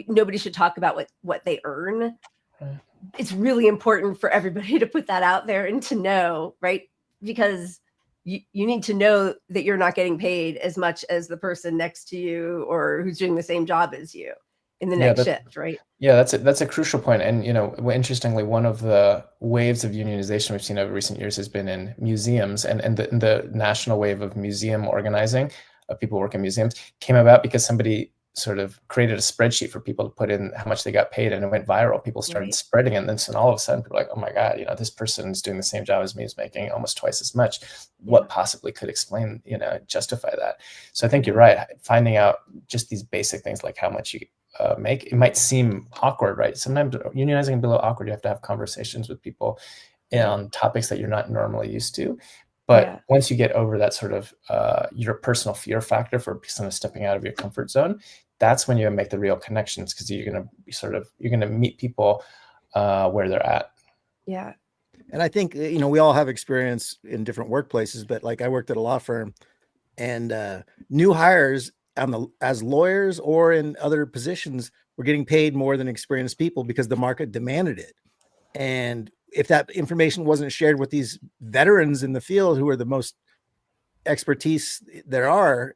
nobody should talk about what they earn. Right. It's really important for everybody to put that out there and to know, right? Because you need to know that you're not getting paid as much as the person next to you or who's doing the same job as you in the next shift, right? Yeah, that's a crucial point. And interestingly, one of the waves of unionization we've seen over recent years has been in museums, and the national wave of museum organizing, of people working in museums, came about because somebody sort of created a spreadsheet for people to put in how much they got paid, and it went viral. People started spreading it, and then all of a sudden people were like, oh my God, this person is doing the same job as me, is making almost twice as much. What possibly could explain, justify that? So I think you're right. Finding out just these basic things like how much you make, it might seem awkward, right? Sometimes unionizing can be a little awkward. You have to have conversations with people on topics that you're not normally used to. But once you get over that sort of your personal fear factor for someone stepping out of your comfort zone, that's when you make the real connections, because you're going to meet people where they're at. Yeah. And I think, we all have experience in different workplaces, but like I worked at a law firm, and new hires as lawyers or in other positions were getting paid more than experienced people because the market demanded it. And if that information wasn't shared with these veterans in the field, who are the most expertise there are,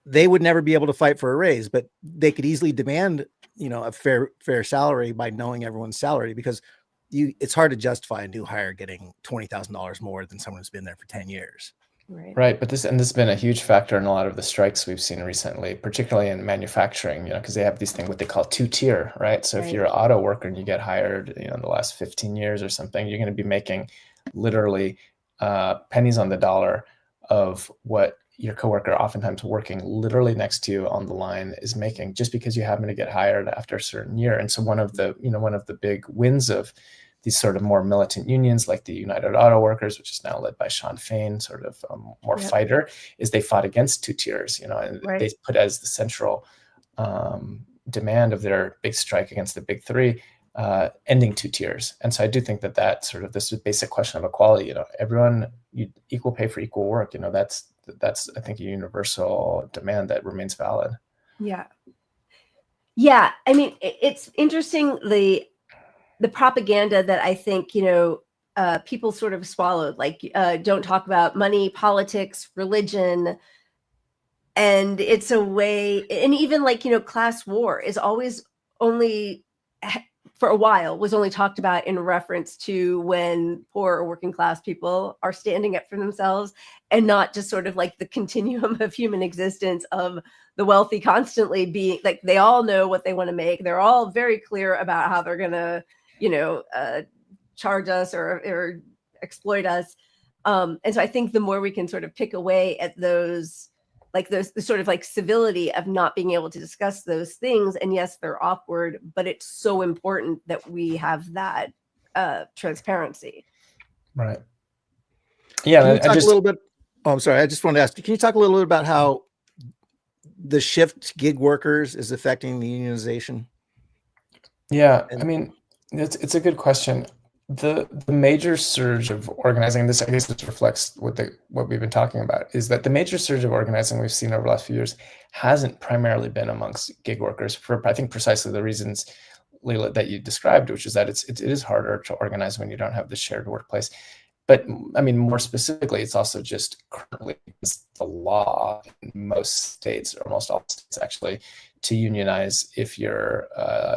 they would never be able to fight for a raise, but they could easily demand, a fair salary by knowing everyone's salary, because it's hard to justify a new hire getting $20,000 more than someone who's been there for 10 years. Right. But this has been a huge factor in a lot of the strikes we've seen recently, particularly in manufacturing, because they have these things, what they call two-tier, right? So if you're an auto worker and you get hired, in the last 15 years or something, you're going to be making literally pennies on the dollar of what your coworker, oftentimes working literally next to you on the line, is making, just because you happen to get hired after a certain year. And so one of the big wins of these sort of more militant unions, like the United Auto Workers, which is now led by Sean Fain, sort of more fighter, is they fought against two tiers, and they put as the central demand of their big strike against the big three, ending two tiers. And so I do think that sort of this basic question of equality, everyone, equal pay for equal work, that's I think a universal demand that remains valid. Yeah. Yeah. I mean, it's interesting, the propaganda that I think, people sort of swallowed, like don't talk about money, politics, religion. And it's a way, and even like, class war is always only, for a while, was only talked about in reference to when poor or working class people are standing up for themselves, and not just sort of like the continuum of human existence of the wealthy constantly being like, they all know what they want to make. They're all very clear about how they're going to, charge us or exploit us. And so I think the more we can sort of pick away at those sort of like civility of not being able to discuss those things. And yes, they're awkward, but it's so important that we have that transparency. Right. Yeah. Can you talk a little bit? Oh, I'm sorry. I just wanted to ask, can you talk a little bit about how the shift to gig workers is affecting the unionization? Yeah. I mean, it's a good question. The major surge of organizing, this I guess this reflects what we've been talking about, is that the major surge of organizing we've seen over the last few years hasn't primarily been amongst gig workers, for I think precisely the reasons, Leila, that you described, which is that it is harder to organize when you don't have the shared workplace. But I mean, more specifically, it's also just currently the law in most states, or almost all states actually, to unionize if you're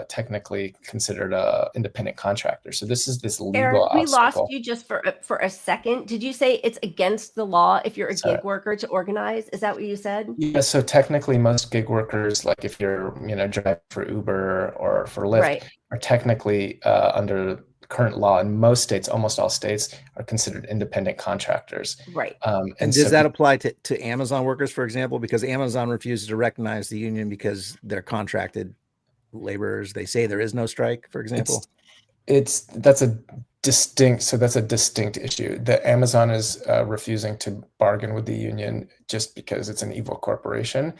technically considered a independent contractor. So this is this legal Aaron, we obstacle. lost you just for a second. Did you say it's against the law if you're a gig worker to organize? Is that what you said? Yeah, so technically most gig workers, like if you're driving for Uber or for Lyft, are technically under current law in most states, almost all states, are considered independent contractors. Right. And does that apply to Amazon workers, for example? Because Amazon refuses to recognize the union because they're contracted laborers. They say there is no strike, for example. That's a distinct issue. The Amazon is refusing to bargain with the union just because it's an evil corporation,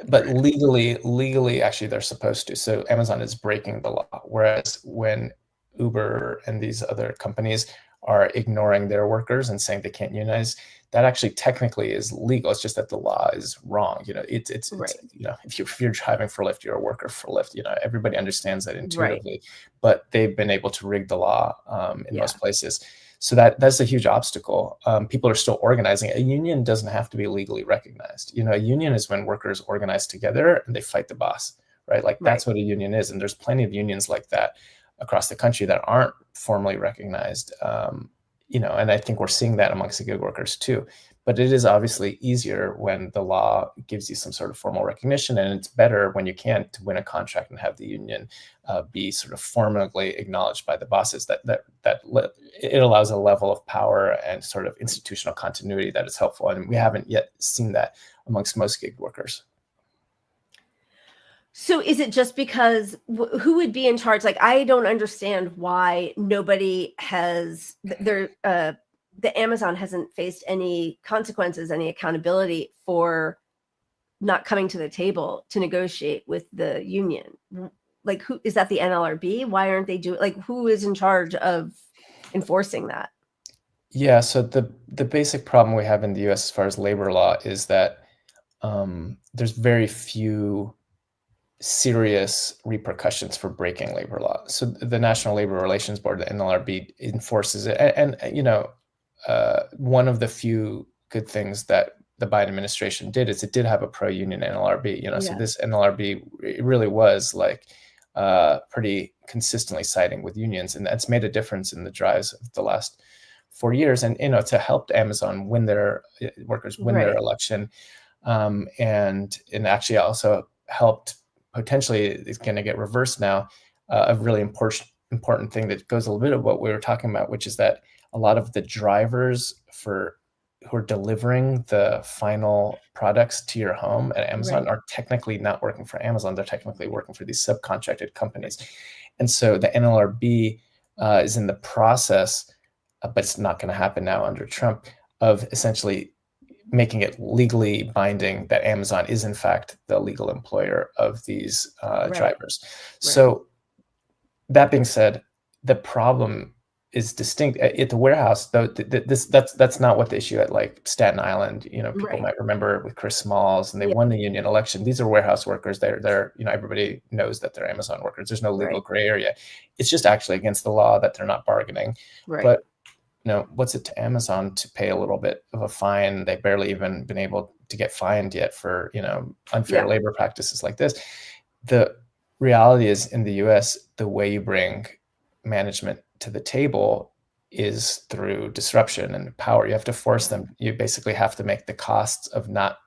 but legally, actually, they're supposed to. So Amazon is breaking the law. Whereas when Uber and these other companies are ignoring their workers and saying they can't unionize, that actually technically is legal. It's just that the law is wrong. You know, it's Right. you know, if you're driving for Lyft, you're a worker for Lyft. You know, everybody understands that Right. intuitively, but they've been able to rig the law in Yeah. most places. So that's a huge obstacle. People are still organizing. A union doesn't have to be legally recognized. You know, a union is when workers organize together and they fight the boss, right? Like that's Right. what a union is. And there's plenty of unions like that across the country that aren't formally recognized. You know, and I think we're seeing that amongst the gig workers too. But it is obviously easier when the law gives you some sort of formal recognition, and it's better when you can to win a contract and have the union be sort of formally acknowledged by the bosses. It allows a level of power and sort of institutional continuity that is helpful, and we haven't yet seen that amongst most gig workers. So is it just because who would be in charge? Like, I don't understand why nobody has the Amazon hasn't faced any consequences, any accountability for not coming to the table to negotiate with the union. Like, who is that? The NLRB? Why aren't they doing, like, who is in charge of enforcing that? Yeah, so the basic problem we have in the US as far as labor law is that there's very few serious repercussions for breaking labor law. So the National Labor Relations Board, the NLRB, enforces it. And you know, one of the few good things that the Biden administration did is it did have a pro-union NLRB. You know, so this NLRB, it really was like pretty consistently siding with unions, and that's made a difference in the drives of the last 4 years. And you know, to help Amazon win their workers win their election, and actually also helped. Potentially it's going to get reversed now. A really important thing that goes a little bit of what we were talking about, which is that a lot of the drivers who are delivering the final products to your home at Amazon are technically not working for Amazon. They're technically working for these subcontracted companies. And so the NLRB is in the process, but it's not going to happen now under Trump, of essentially making it legally binding that Amazon is in fact the legal employer of these drivers. So that being said, the problem is distinct at the warehouse, though. That's not what the issue at like Staten Island. You know, people might remember with Chris Smalls, and they won the union election. These are warehouse workers. They're you know, everybody knows that they're Amazon workers. There's no legal gray area. It's just actually against the law that they're not bargaining. But you know, what's it to Amazon to pay a little bit of a fine? They've barely even been able to get fined yet for, you know, unfair labor practices like this. The reality is, in the US, the way you bring management to the table is through disruption and power. You have to force them. You basically have to make the costs of not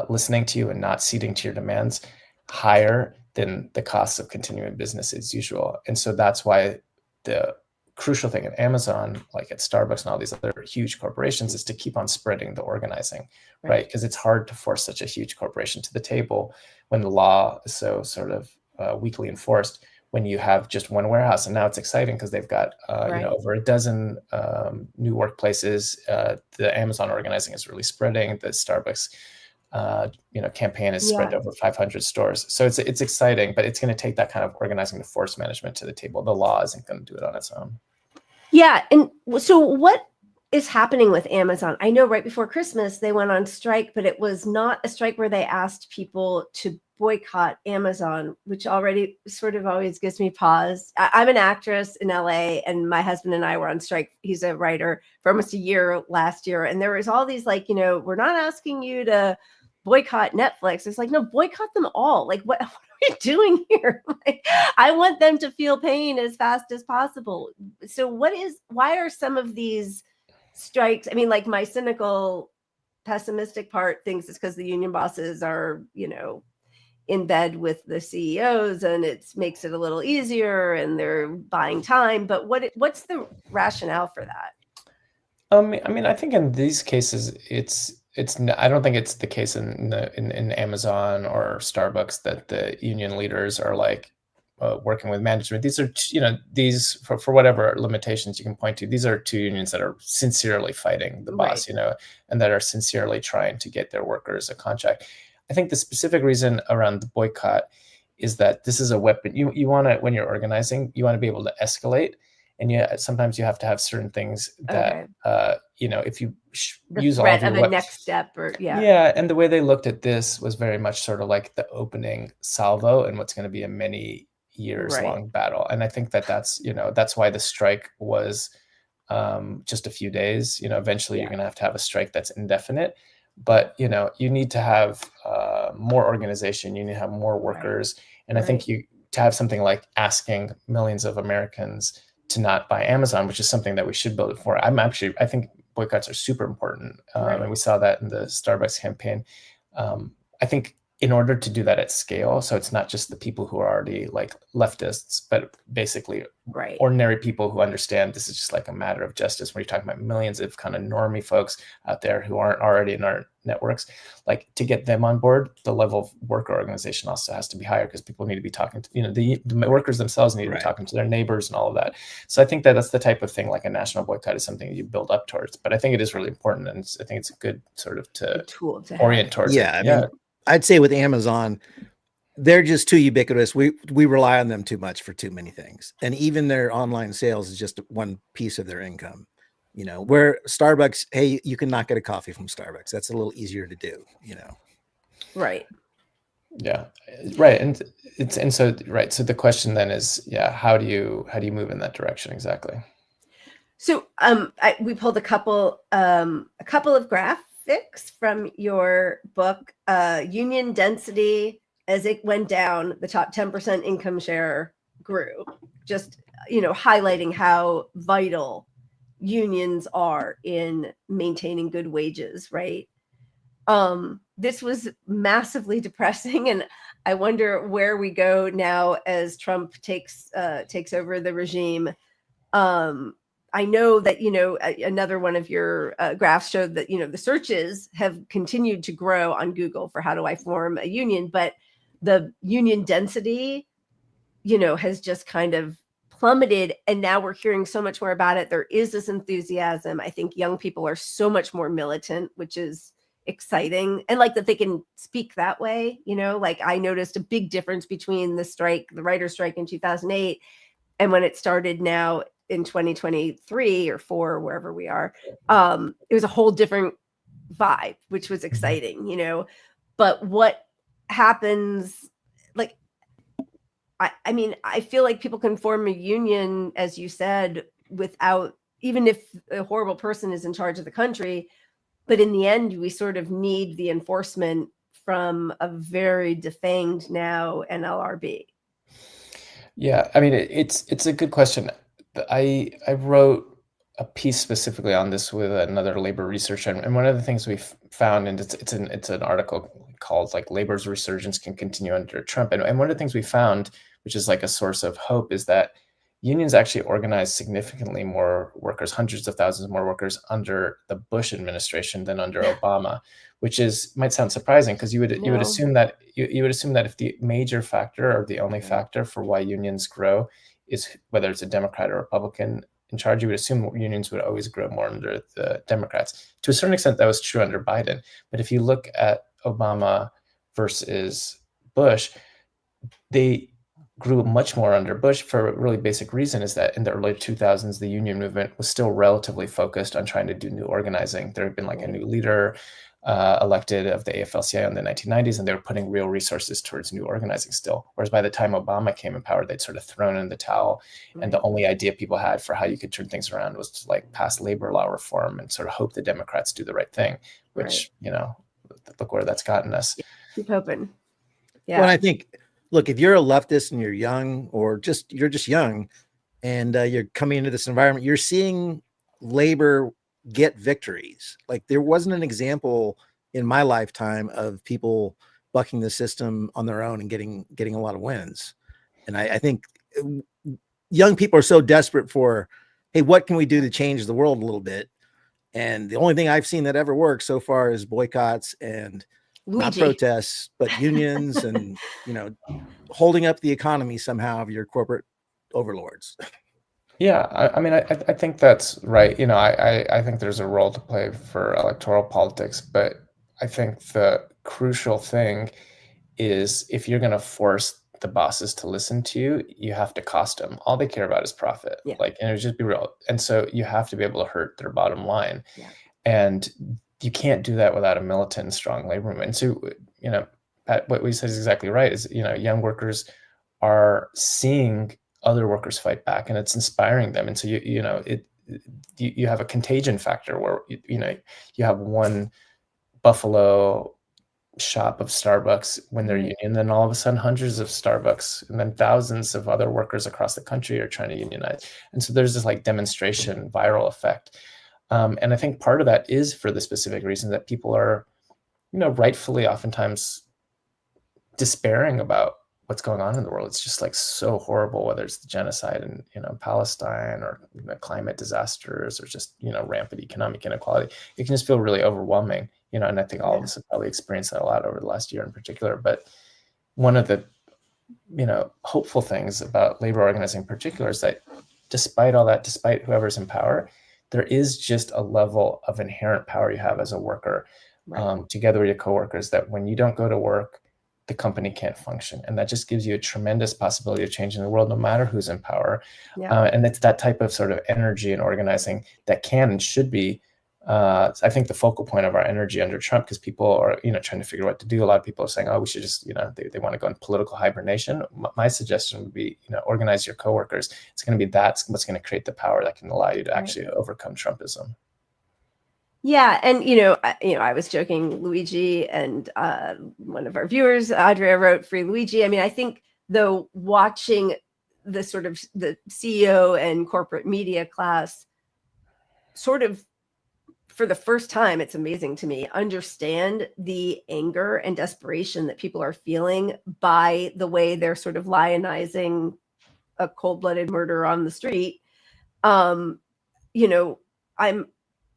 listening to you and not ceding to your demands higher than the costs of continuing business as usual. And so that's why the crucial thing at Amazon, like at Starbucks and all these other huge corporations, is to keep on spreading the organizing, right? Because it's hard to force such a huge corporation to the table when the law is so sort of weakly enforced, when you have just one warehouse. And now it's exciting because they've got you know, over a dozen new workplaces. The Amazon organizing is really spreading. The Starbucks you know, campaign is spread over 500 stores. So it's exciting, but it's going to take that kind of organizing to force management to the table. The law isn't going to do it on its own. Yeah. And so what is happening with Amazon? I know right before Christmas, they went on strike, but it was not a strike where they asked people to boycott Amazon, which already sort of always gives me pause. I'm an actress in LA, and my husband and I were on strike. He's a writer for almost a year last year. And there was all these, like, you know, we're not asking you to boycott Netflix. It's like, no, boycott them all. Like, what are we doing here? Like, I want them to feel pain as fast as possible. So why are some of these strikes? I mean, like, my cynical, pessimistic part thinks it's because the union bosses are, you know, in bed with the CEOs, and it makes it a little easier, and they're buying time. But what's the rationale for that? I mean, I think in these cases, I don't think it's the case in Amazon or Starbucks that the union leaders are like working with management. These are, you know, these for whatever limitations you can point to, these are two unions that are sincerely fighting the boss, you know, and that are sincerely trying to get their workers a contract. I think the specific reason around the boycott is that this is a weapon. You want to, when you're organizing, you want to be able to escalate. And sometimes you have to have certain things that, if you use all of your a next step Yeah. And the way they looked at this was very much sort of like the opening salvo and what's going to be a many years long battle. And I think that's why the strike was just a few days. Eventually you're going to have a strike that's indefinite, but you need to have more organization. You need to have more workers. And I think to have something like asking millions of Americans to not buy Amazon, which is something that we should build it for. I think boycotts are super important. And we saw that in the Starbucks campaign. I think in order to do that at scale, so it's not just the people who are already like leftists, but basically ordinary people who understand this is just like a matter of justice, where you're talking about millions of kind of normie folks out there who aren't already in our networks. Like, to get them on board, the level of worker organization also has to be higher, because people need to be talking to, the workers themselves need to be talking to their neighbors and all of that. So I think that that's the type of thing, like a national boycott is something you build up towards, but I think it is really important. And I think it's a good sort of tool to orient towards. I mean, I'd say with Amazon, they're just too ubiquitous. We rely on them too much for too many things. And even their online sales is just one piece of their income. Where Starbucks, hey, you can not get a coffee from Starbucks. That's a little easier to do, Right. Yeah. Right. So the question then is, how do you move in that direction exactly? So we pulled a couple of graphics from your book. Union density, as it went down, the top 10% income share grew, just highlighting how vital unions are in maintaining good wages, right? This was massively depressing, and I wonder where we go now as Trump takes over the regime. I know that, another one of your graphs showed that, the searches have continued to grow on Google for how do I form a union, but the union density, has just kind of plummeted. And now we're hearing so much more about it. There is this enthusiasm. I think young people are so much more militant, which is exciting. And like that they can speak that way, like I noticed a big difference between the writer's strike in 2008 and when it started now in 2023 or 4, wherever we are. It was a whole different vibe, which was exciting, but what happens, like, I mean, I feel like people can form a union, as you said, without, even if a horrible person is in charge of the country, but in the end, we sort of need the enforcement from a very defanged now NLRB. Yeah, I mean, it's a good question. I wrote a piece specifically on this with another labor researcher, and one of the things we've found, and it's an article called like "Labor's Resurgence Can Continue Under Trump," and one of the things we found, which is like a source of hope, is that unions actually organized significantly more workers, hundreds of thousands more workers under the Bush administration than under Obama, which might sound surprising, because you would assume that if the major factor or the only factor for why unions grow is whether it's a Democrat or Republican in charge, you would assume unions would always grow more under the Democrats. To a certain extent, that was true under Biden. But if you look at Obama versus Bush, they grew much more under Bush for a really basic reason, is that in the early 2000s, the union movement was still relatively focused on trying to do new organizing. There had been like a new leader elected of the AFL-CIO in the 1990s, and they were putting real resources towards new organizing still. Whereas by the time Obama came in power, they'd sort of thrown in the towel. And the only idea people had for how you could turn things around was to like pass labor law reform and sort of hope the Democrats do the right thing, which, look where that's gotten us. Keep hoping. Yeah. Well, I think, look, if you're a leftist and you're young, or you're just young, and you're coming into this environment, you're seeing labor get victories. Like, there wasn't an example in my lifetime of people bucking the system on their own and getting a lot of wins. And I think young people are so desperate for, hey, what can we do to change the world a little bit? And the only thing I've seen that ever works so far is boycotts and not protests, but unions and, holding up the economy somehow of your corporate overlords. Yeah, I mean, I think that's right. I think there's a role to play for electoral politics, but I think the crucial thing is, if you're going to force the bosses to listen to you, you have to cost them. All they care about is profit. Yeah. Like, and just be real. And so you have to be able to hurt their bottom line. Yeah. And you can't do that without a militant and strong labor movement. And so, you know, Pat, what we said is exactly right, is, you know, young workers are seeing other workers fight back, and it's inspiring them. And so, you have a contagion factor where, you know, you have one Buffalo shop of Starbucks when they're union, then all of a sudden hundreds of Starbucks and then thousands of other workers across the country are trying to unionize. And so there's this like demonstration viral effect. And I think part of that is for the specific reason that people are, you know, rightfully oftentimes despairing about what's going on in the world. It's just like so horrible, whether it's the genocide in, you know, Palestine, or, you know, climate disasters, or just, you know, rampant economic inequality. It can just feel really overwhelming, you know, and I think all of us have probably experienced that a lot over the last year in particular. But one of the, you know, hopeful things about labor organizing in particular is that despite all that, despite whoever's in power, there is just a level of inherent power you have as a worker, together with your coworkers, that when you don't go to work, the company can't function. And that just gives you a tremendous possibility of changing the world, no matter who's in power. And it's that type of sort of energy and organizing that can and should be, I think, the focal point of our energy under Trump, because people are, you know, trying to figure out what to do. A lot of people are saying, oh, we should just, you know, they want to go in political hibernation. My suggestion would be, you know, organize your coworkers. It's going to be that's what's going to create the power that can allow you to actually overcome Trumpism. Yeah, and you know, I was joking, Luigi, and one of our viewers, Andrea, wrote "Free Luigi." I mean, I think though, watching the sort of the CEO and corporate media class, sort of for the first time, it's amazing to me, understand the anger and desperation that people are feeling by the way they're sort of lionizing a cold-blooded murder on the street. You know,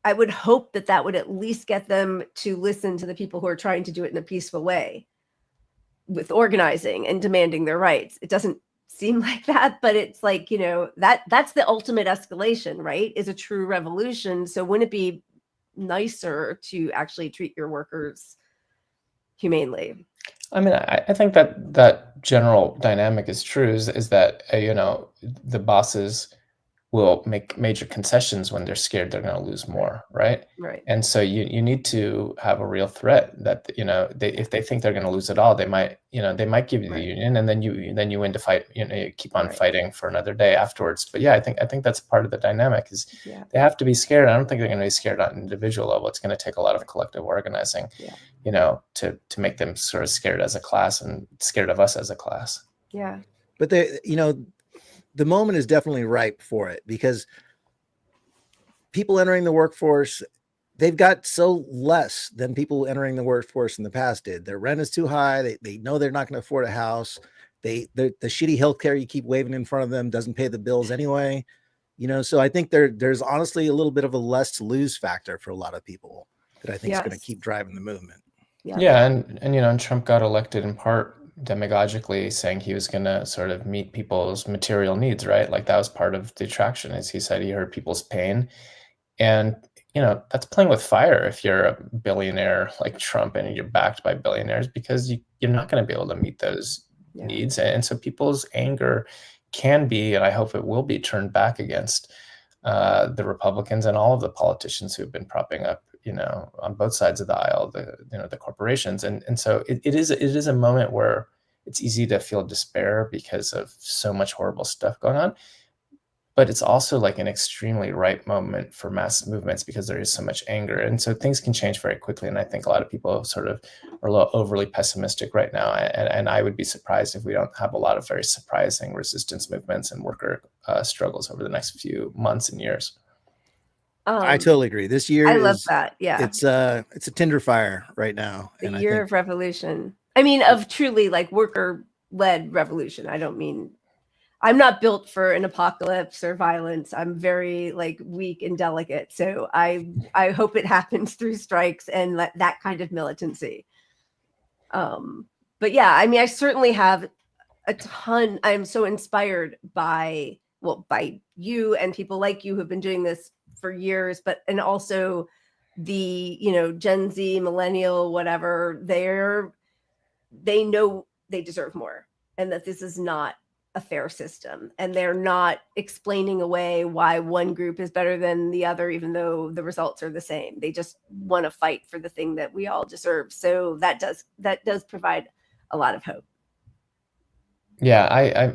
I would hope that that would at least get them to listen to the people who are trying to do it in a peaceful way with organizing and demanding their rights. It doesn't seem like that, but it's like, you know, that's the ultimate escalation, right? Is a true revolution. So wouldn't it be nicer to actually treat your workers humanely? I mean, I think that general dynamic is true, is that, you know, the bosses will make major concessions when they're scared they're going to lose more, right? Right. And so you need to have a real threat that, you know, if they think they're going to lose it all, they might give you the union, and then you win to fight, you know, you keep on fighting for another day afterwards. But yeah, I think that's part of the dynamic, is they have to be scared. I don't think they're going to be scared on an individual level. It's going to take a lot of collective organizing, you know, to make them sort of scared as a class and scared of us as a class. Yeah. But they, you know, the moment is definitely ripe for it, because people entering the workforce, they've got so less than people entering the workforce in the past did. Their rent is too high. They know they're not going to afford a house. The shitty healthcare you keep waving in front of them doesn't pay the bills anyway. You know, so I think there's honestly a little bit of a less to lose factor for a lot of people that I think is going to keep driving the movement. Yeah, and you know, and Trump got elected in part demagogically, saying he was going to sort of meet people's material needs, right? Like that was part of the attraction, is he said he heard people's pain. And, you know, that's playing with fire if you're a billionaire like Trump and you're backed by billionaires, because you're not going to be able to meet those needs. And so people's anger can be, and I hope it will be, turned back against the Republicans and all of the politicians who've been propping up, you know, on both sides of the aisle, the corporations. And so it is a moment where it's easy to feel despair because of so much horrible stuff going on. But it's also like an extremely ripe moment for mass movements, because there is so much anger. And so things can change very quickly. And I think a lot of people sort of are a little overly pessimistic right now. And I would be surprised if we don't have a lot of very surprising resistance movements and worker struggles over the next few months and years. I totally agree. This year, I love that. Yeah, it's a tinder fire right now. The year of revolution. I mean, of truly like worker-led revolution. I don't mean, I'm not built for an apocalypse or violence. I'm very like weak and delicate. So I hope it happens through strikes and that kind of militancy. But yeah, I mean, I certainly have a ton. I'm so inspired by you and people like you who've been doing this for years, and also the, you know, Gen Z, millennial, whatever, they know they deserve more. and that this is not a fair system, and they're not explaining away why one group is better than the other, even though the results are the same. They just want to fight for the thing that we all deserve. So that does provide a lot of hope. Yeah,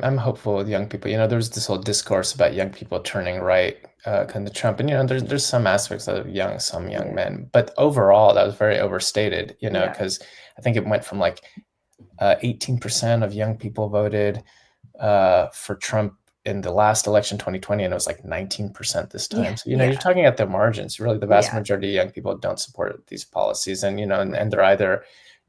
I'm hopeful with young people. There's this whole discourse about young people turning right, kind of Trump, and there's some aspects of some young men, but overall that was very overstated. Because I think it went from like 18% of young people voted for Trump in the last election, 2020, and it was like 19% this time. So you're talking at the margins. Really, the vast majority of young people don't support these policies, and and they're either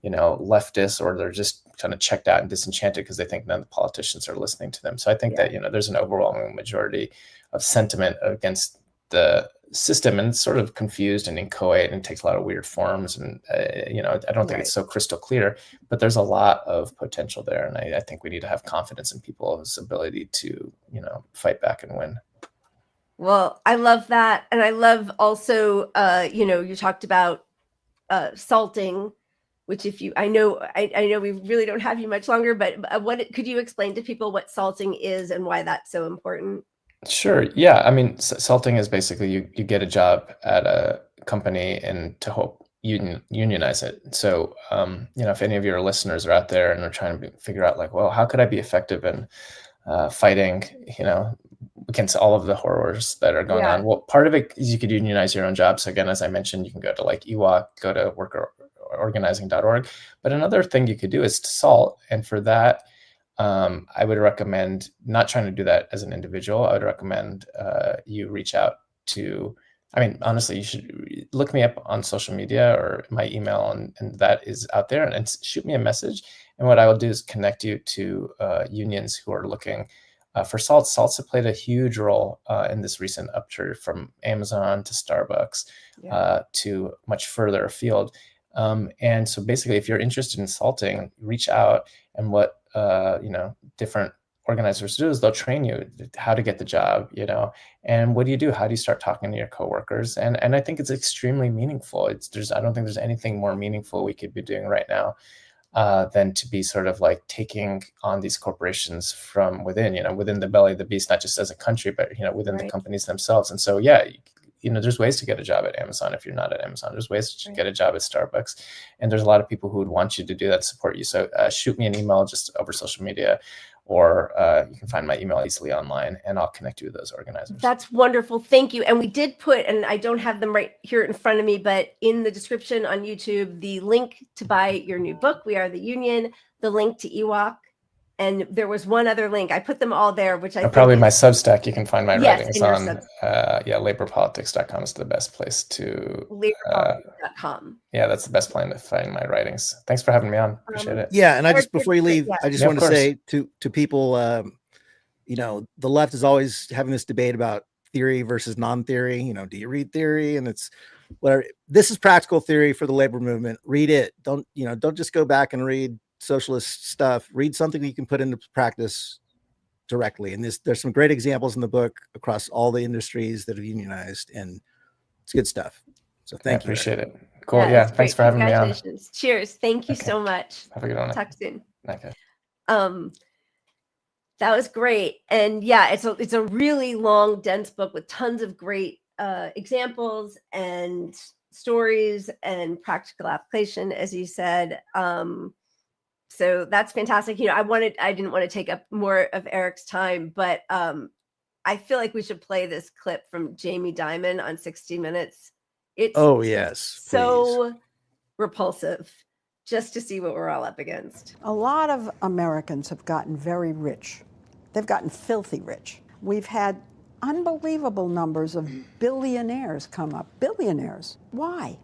leftists, or they're just kind of checked out and disenchanted because they think none of the politicians are listening to them. So I think that there's an overwhelming majority of sentiment against the system, and it's sort of confused and inchoate and takes a lot of weird forms, and I don't think it's so crystal clear, but there's a lot of potential there, and I think we need to have confidence in people's ability to fight back and win. Well, I love that, and I love also you talked about salting, which I know we really don't have you much longer, but could you explain to people what salting is and why that's so important? Sure. Yeah. I mean, salting is basically you get a job at a company and to hope unionize it. So, if any of your listeners are out there and are trying to figure out like, well, how could I be effective in fighting, against all of the horrors that are going on? Well, part of it is you could unionize your own job. So again, as I mentioned, you can go to like EWOC, go to workerorganizing.org. But another thing you could do is to salt. And for that, I would recommend not trying to do that as an individual. I would recommend you reach out to, honestly, you should look me up on social media or my email, and that is out there, and shoot me a message. And what I will do is connect you to unions who are looking for salt. Salts have played a huge role in this recent upturn, from Amazon to Starbucks to much further afield. And so basically, if you're interested in salting, reach out, and what different organizers do is they'll train you how to get the job, and what do you do? How do you start talking to your coworkers? And I think it's extremely meaningful. I don't think there's anything more meaningful we could be doing right now than to be sort of like taking on these corporations from within, within the belly of the beast, not just as a country, but within the companies themselves. And so there's ways to get a job at Amazon if you're not at Amazon. There's ways to get a job at Starbucks. And there's a lot of people who would want you to do that, support you. So shoot me an email just over social media, or you can find my email easily online, and I'll connect you with those organizers. That's wonderful. Thank you. And we did put, and I don't have them right here in front of me, but in the description on YouTube, the link to buy your new book, We Are the Union, the link to EWOC, and there was one other link. I put them all there, which I think probably my Substack. You can find my writings on laborpolitics.com is the best place to laborpolitics.com. That's the best place to find my writings. Thanks for having me on. Appreciate it. Yeah, and I just, before you leave, I just want to say to people, the left is always having this debate about theory versus non-theory. Do you read theory? And it's whatever. This is practical theory for the labor movement. Read it. Don't just go back and read socialist stuff. Read something you can put into practice directly. And there's some great examples in the book across all the industries that have unionized, and it's good stuff. So thank you. Appreciate it. Cool. Yeah. Thanks for having me on. Cheers. Thank you so much. Have a good one. Talk soon. Okay. That was great. And it's a really long, dense book with tons of great examples and stories and practical application, as you said. So that's fantastic. I didn't want to take up more of Eric's time, but I feel like we should play this clip from Jamie Dimon on 60 Minutes. It's so repulsive just to see what we're all up against. A lot of Americans have gotten very rich. They've gotten filthy rich. We've had unbelievable numbers of billionaires come up. Billionaires. Why?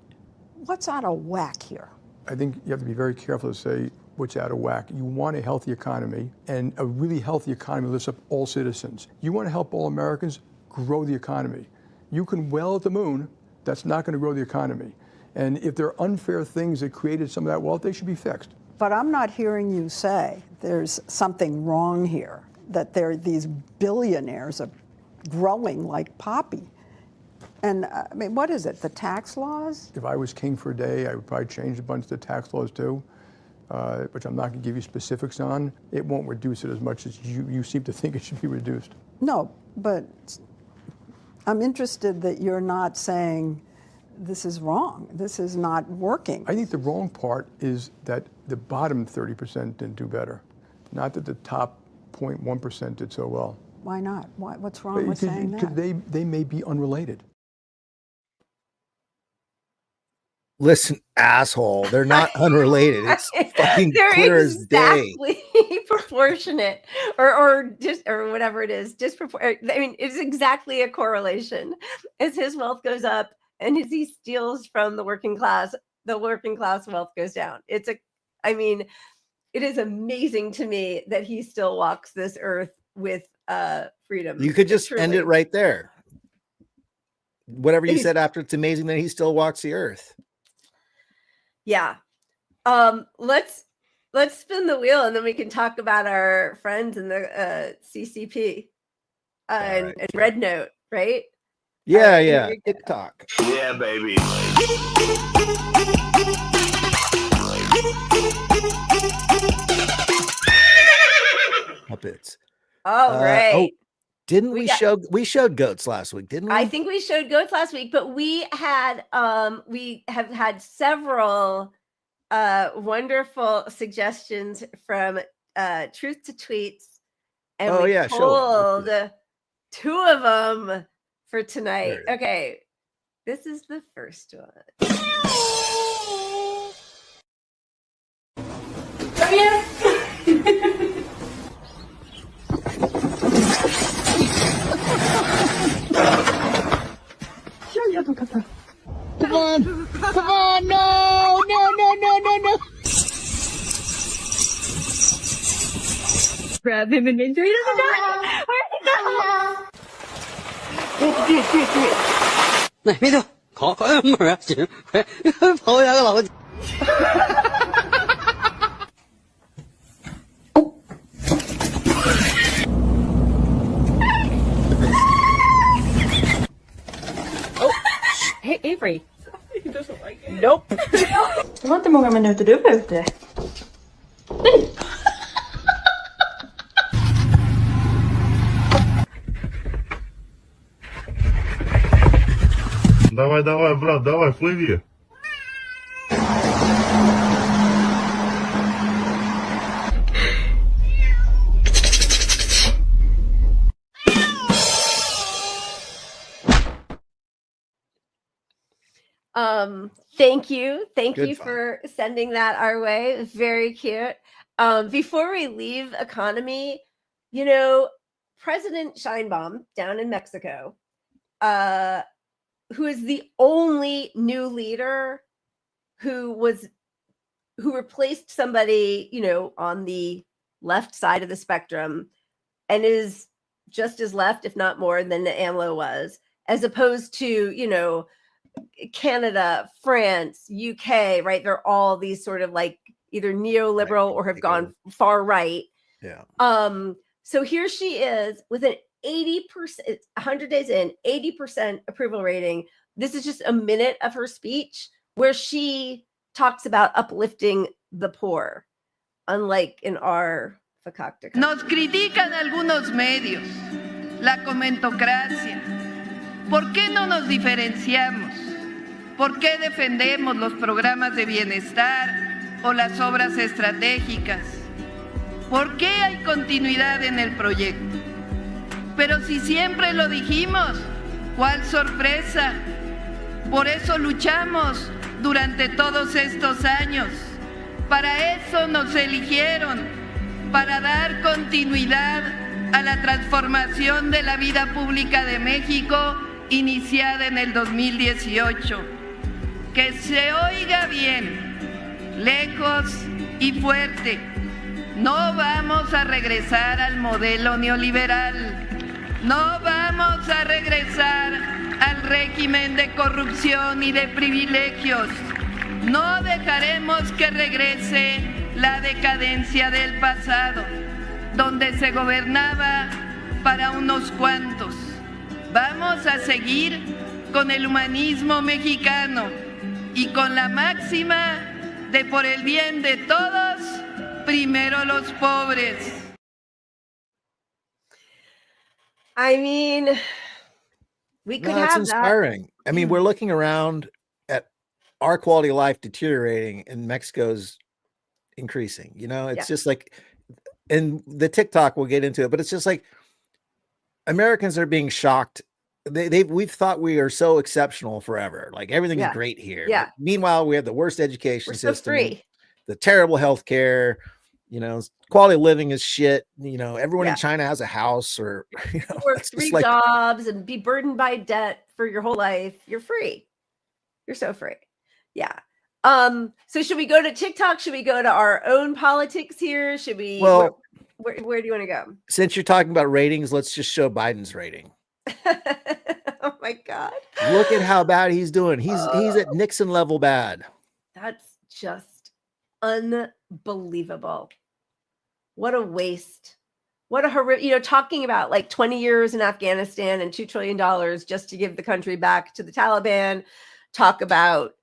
What's out of whack here? I think you have to be very careful to say what's out of whack. You want a healthy economy, and a really healthy economy lifts up all citizens. You want to help all Americans grow the economy. You can well at the moon, that's not going to grow the economy. And if there are unfair things that created some of that wealth, they should be fixed. But I'm not hearing you say there's something wrong here, that these billionaires are growing like poppy. And what is it, the tax laws? If I was king for a day, I would probably change a bunch of the tax laws too. which I'm not going to give you specifics on, it won't reduce it as much as you seem to think it should be reduced. No, but I'm interested that you're not saying this is wrong. This is not working. I think the wrong part is that the bottom 30% didn't do better, not that the top 0.1% did so well. Why not? What's wrong with saying that? Because they may be unrelated. Listen, asshole, they're not unrelated. It's fucking They're clear as day. exactly proportionate, or whatever it is. I mean, it's exactly a correlation. As his wealth goes up and as he steals from the working class wealth goes down. I mean, it is amazing to me that he still walks this earth with freedom. You could just Truly. end it right there. Whatever you said after, it's amazing that he still walks the earth. Yeah. Let's spin the wheel and then we can talk about our friends in the CCP and Red Note, right? Yeah. TikTok. Yeah, baby. Puppets. All right. Didn't we showed goats last week, didn't we? I think we showed goats last week, but we have had several wonderful suggestions from Truth to Tweets, and we pulled two of them for tonight. Okay, this is the first one. Come here. Come on, no. Grab him and make sure he doesn't die. Where'd he go? 嚟呢度，講唔係啊，跑兩個樓。Hey, Avery. He doesn't like it. Nope. Det var inte många minuter du var ute. Давай, брат, давай, плыви. Thank you for sending that our way. Very cute. Before we leave economy, President Sheinbaum down in Mexico, who is the only new leader who replaced somebody, on the left side of the spectrum and is just as left, if not more, than AMLO was, as opposed to, Canada, France, UK, right? They're all these sort of like either neoliberal or have gone far right. Yeah. So here she is with an 80%, 100 days in, 80% approval rating. This is just a minute of her speech where she talks about uplifting the poor, unlike in our fakakta. Nos critican algunos medios, la comentocracia. ¿Por qué no nos diferenciamos? ¿Por qué defendemos los programas de bienestar o las obras estratégicas? ¿Por qué hay continuidad en el proyecto? Pero si siempre lo dijimos, ¿cuál sorpresa? Por eso luchamos durante todos estos años. Para eso nos eligieron, para dar continuidad a la transformación de la vida pública de México iniciada en el 2018. Que se oiga bien, lejos y fuerte. No vamos a regresar al modelo neoliberal. No vamos a regresar al régimen de corrupción y de privilegios. No dejaremos que regrese la decadencia del pasado, donde se gobernaba para unos cuantos. Vamos a seguir con el humanismo mexicano y con la máxima de por el bien de todos, primero los pobres. I mean, we could No, it's have inspiring. I mean, we're looking around at our quality of life deteriorating and Mexico's increasing. You know, it's just like, and the TikTok, we'll get into it, but it's just like Americans are being shocked. We've thought we are so exceptional forever. Like everything is great here. Yeah. But meanwhile, we have the worst education so system, free. the terrible healthcare, you know, quality of living is shit. You know, everyone in China has a house or, you know, work 3 jobs and be burdened by debt for your whole life. You're free. You're so free. Yeah. So should we go to TikTok? Should we go to our own politics here? Should we, well, where do you want to go? Since you're talking about ratings, let's just show Biden's rating. Oh my God. Look at how bad he's doing. He's at Nixon level bad. That's just unbelievable. What a waste. What a horrific, you know, talking about like 20 years in Afghanistan and $2 trillion just to give the country back to the Taliban. Talk about,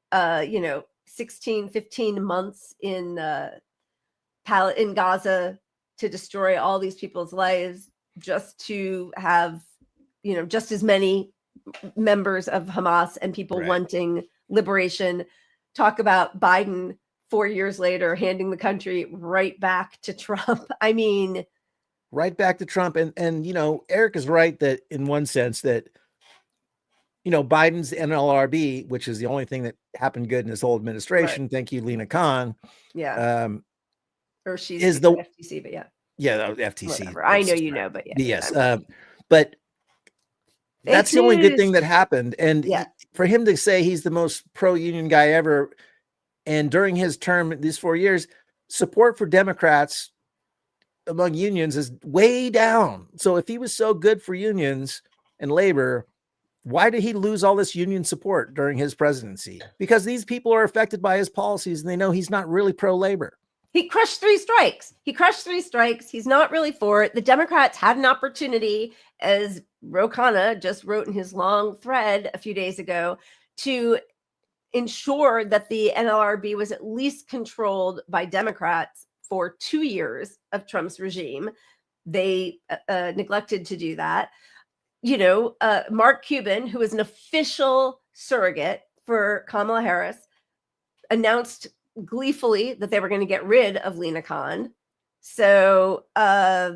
you know, 15 months in Gaza to destroy all these people's lives just to have, you know, just as many members of Hamas and people wanting liberation. Talk about Biden 4 years later handing the country right back to Trump. I mean, right back to Trump. And you know, Eric is right that in one sense that, you know, Biden's NLRB, which is the only thing that happened good in this whole administration. Thank you, Lena Khan. Yeah. Or she's is the FTC, but yeah. Yeah, the FTC. Whatever. I know you know, but yeah. Yes. But that's the only good thing that happened. And for him to say he's the most pro-union guy ever, and during his term, these 4 years, support for Democrats among unions is way down. So if he was so good for unions and labor, why did he lose all this union support during his presidency? Because these people are affected by his policies and they know he's not really pro-labor. He crushed 3 strikes. He's not really for it. The Democrats had an opportunity, as Ro Khanna just wrote in his long thread a few days ago, to ensure that the NLRB was at least controlled by Democrats for 2 years of Trump's regime. They neglected to do that. You know, Mark Cuban, who is an official surrogate for Kamala Harris, announced gleefully that they were going to get rid of Lena Khan. So, absolute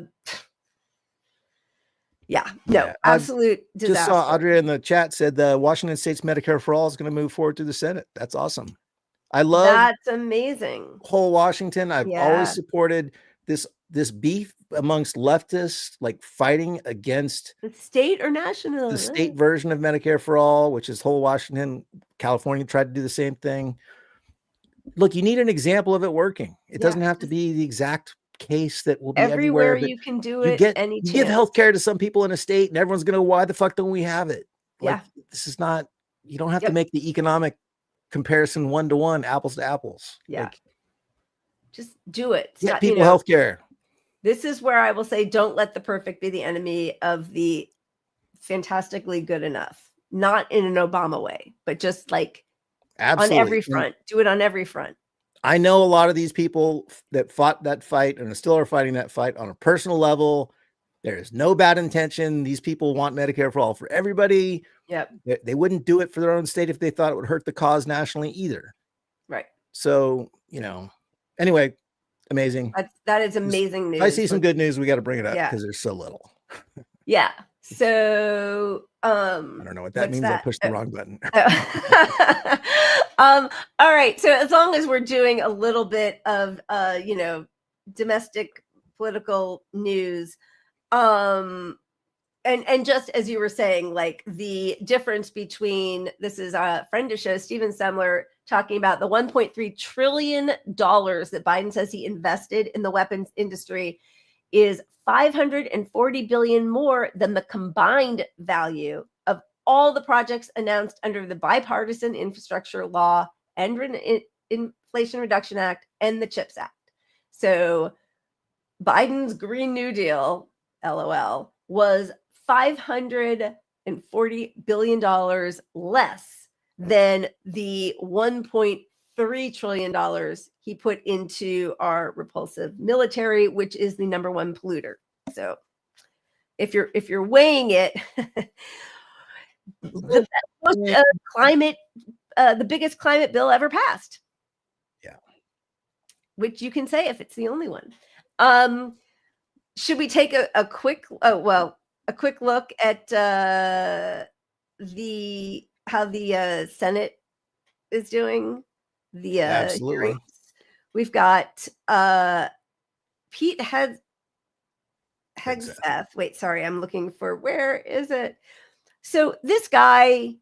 disaster. Just saw Audrey in the chat said the Washington State's Medicare for All is going to move forward to the Senate. That's awesome. I love that's amazing. Whole Washington. I've always supported this beef amongst leftists, like fighting against the state or national, the state version of Medicare for All, which is Whole Washington. California tried to do the same thing. Look, you need an example of it working. It doesn't have to be the exact case that will be everywhere. You can do it. You give healthcare to some people in a state, and everyone's going to, why the fuck don't we have it? Like, this is not. You don't have to make the economic comparison 1-to-1, apples to apples. Yeah, like, just do it. Get people healthcare. This is where I will say, don't let the perfect be the enemy of the fantastically good enough. Not in an Obama way, but just like. Absolutely. On every front. Do it on every front. I know a lot of these people that fought that fight and still are fighting that fight on a personal level. There is no bad intention. These people want Medicare for all for everybody. Yep. They wouldn't do it for their own state if they thought it would hurt the cause nationally either. Right. So, you know, anyway, amazing. That is amazing news. I see some good news. We got to bring it up because there's so little. Yeah. So, I don't know what that means. I pushed the wrong button. All right. So as long as we're doing a little bit of, you know, domestic political news, and just as you were saying, like the difference between, this is a friend of show, Stephen Semler, talking about the $1.3 trillion that Biden says he invested in the weapons industry is $540 billion more than the combined value of all the projects announced under the bipartisan infrastructure law and Inflation Reduction Act and the CHIPS Act. So Biden's Green New Deal, LOL, was $540 billion less than the $1.3 $3 trillion he put into our repulsive military, which is the #1 polluter. So if you're weighing it, the biggest climate bill ever passed. Yeah. Which you can say if it's the only one. Should we take a quick look at how the Senate is doing the Absolutely. hearings? We've got Pete Hegseth. Wait, sorry, I'm looking for, where is it? So this guy,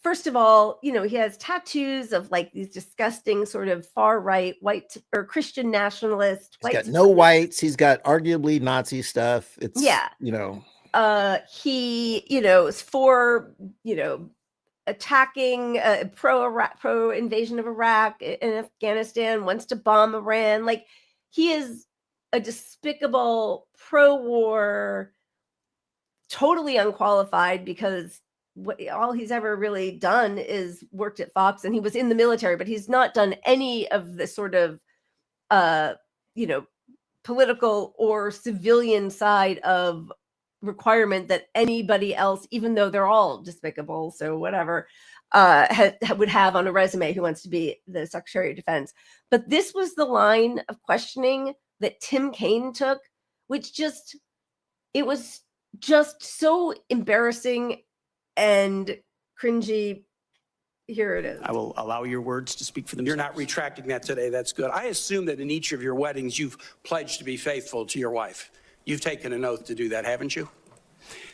first of all, he has tattoos of like these disgusting sort of far right white or Christian nationalist. He's got no whites. He's got arguably Nazi stuff. It's he is for attacking pro invasion of Iraq and Afghanistan, wants to bomb Iran. Like, he is a despicable pro-war, totally unqualified, because all he's ever really done is worked at Fox, and he was in the military, but he's not done any of the sort of political or civilian side of requirement that anybody else, even though they're all despicable, so whatever, would have on a resume who wants to be the Secretary of Defense. But this was the line of questioning that Tim Kaine took, which it was just so embarrassing and cringy. Here it is. I will allow your words to speak for themselves. You're not retracting that today. That's good. I assume that in each of your weddings, you've pledged to be faithful to your wife. You've taken an oath to do that, haven't you?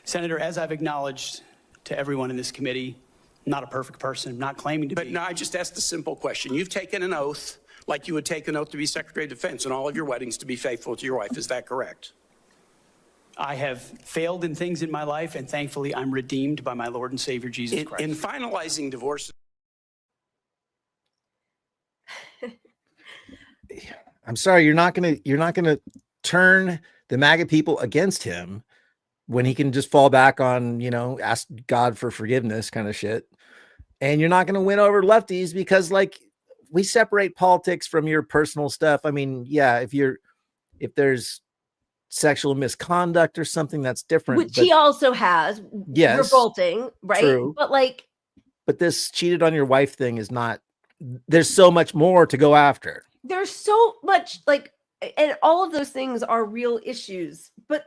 Senator, as I've acknowledged to everyone in this committee, not a perfect person, not claiming to be. But no, I just asked a simple question. You've taken an oath like you would take an oath to be Secretary of Defense in all of your weddings to be faithful to your wife. Is that correct? I have failed in things in my life, and thankfully I'm redeemed by my Lord and Savior Jesus Christ. In finalizing divorce. I'm sorry, you're not gonna turn the MAGA people against him when he can just fall back on, ask God for forgiveness kind of shit. And you're not going to win over lefties because, like, we separate politics from your personal stuff. I mean, yeah, if there's sexual misconduct or something, that's different. Which he also has. Yes. Revolting, right? True. But this cheated on your wife thing is not, there's so much more to go after. There's so much, and all of those things are real issues, but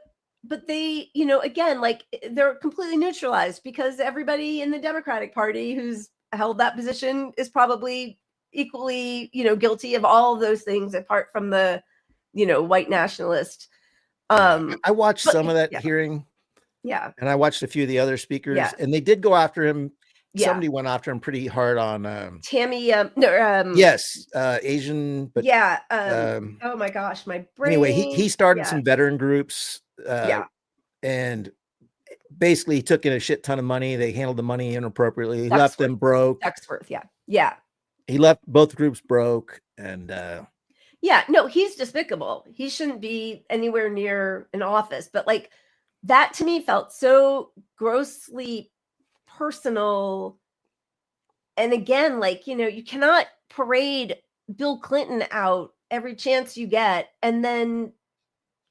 they, again, they're completely neutralized because everybody in the Democratic Party who's held that position is probably equally, guilty of all of those things apart from the, white nationalist. I watched some of that hearing. Yeah. And I watched a few of the other speakers, and they did go after him. Yeah. Somebody went after him pretty hard on Tammy. Asian, but oh my gosh, my brain. Anyway, he started some veteran groups. And basically he took in a shit ton of money. They handled the money inappropriately. He left them broke. Experts, yeah. He left both groups broke, and no, he's despicable. He shouldn't be anywhere near an office. But that to me felt so grossly personal. And again, you cannot parade Bill Clinton out every chance you get and then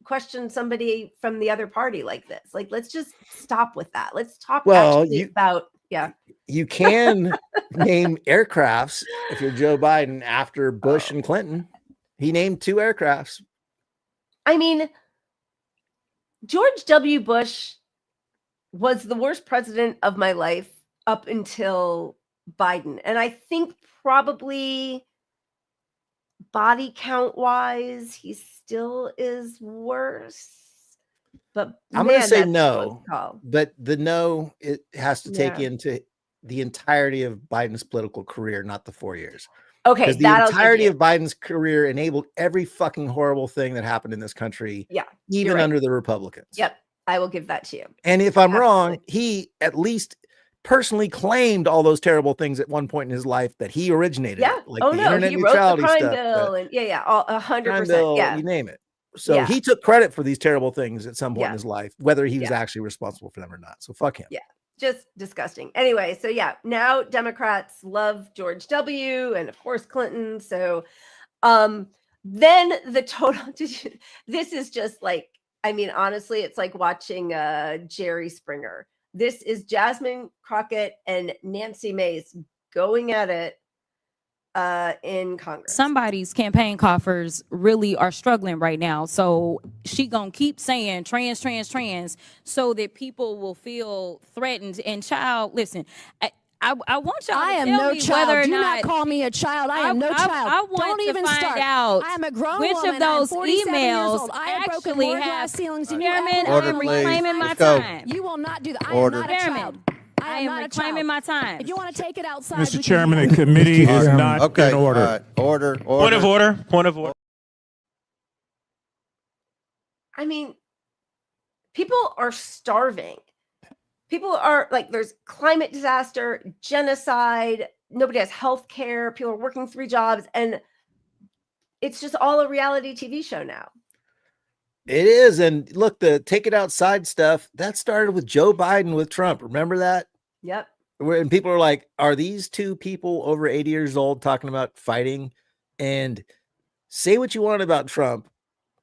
question somebody from the other party like this. Let's just stop with that. Let's talk about you can name aircrafts if you're Joe Biden after Bush and Clinton. He named 2 aircrafts. I mean, George W. Bush was the worst president of my life up until Biden. And I think probably body count wise, he still is worse. But I'm going to say no, but the no, it has to take into the entirety of Biden's political career, not the 4 years. Okay. Because the entirety of Biden's career enabled every fucking horrible thing that happened in this country. Yeah. Even under the Republicans. Yep. I will give that to you. And if I'm wrong, he at least personally claimed all those terrible things at one point in his life that he originated. Yeah. The internet he neutrality wrote the crime stuff, bill and 100%. bill, Yeah. You name it. So he took credit for these terrible things at some point in his life, whether he was actually responsible for them or not. So fuck him. Yeah. just disgusting. Anyway, so yeah, now Democrats love George W. and of course Clinton. So then the total, this is just like, I mean, honestly, it's like watching Jerry Springer. This is Jasmine Crockett and Nancy Mace going at it in Congress. Somebody's campaign coffers really are struggling right now. So she gonna keep saying trans, trans, trans so that people will feel threatened. And child, listen, I want y'all to tell me whether or Do not call me a child. I am no child. I want Don't to even find start. out I am a grown which woman. of those I am 47 years emails old. I have broken actually more have glass ceilings than you Chairman, ever I will. am reclaiming my Let's go. time. You will not do that. I Order. am not a child. I am reclaiming my time. If you want to take it outside, Mr. Chairman, the committee is not Okay. in order. Order. Point of order. Point of order. I mean, people are starving. People are like, there's climate disaster, genocide, nobody has health care, people are working 3 jobs, and it's just all a reality TV show now. It is. And look, the take it outside stuff, that started with Joe Biden with Trump. Remember that? Yep. And people are like, are these two people over 80 years old talking about fighting? And say what you want about Trump.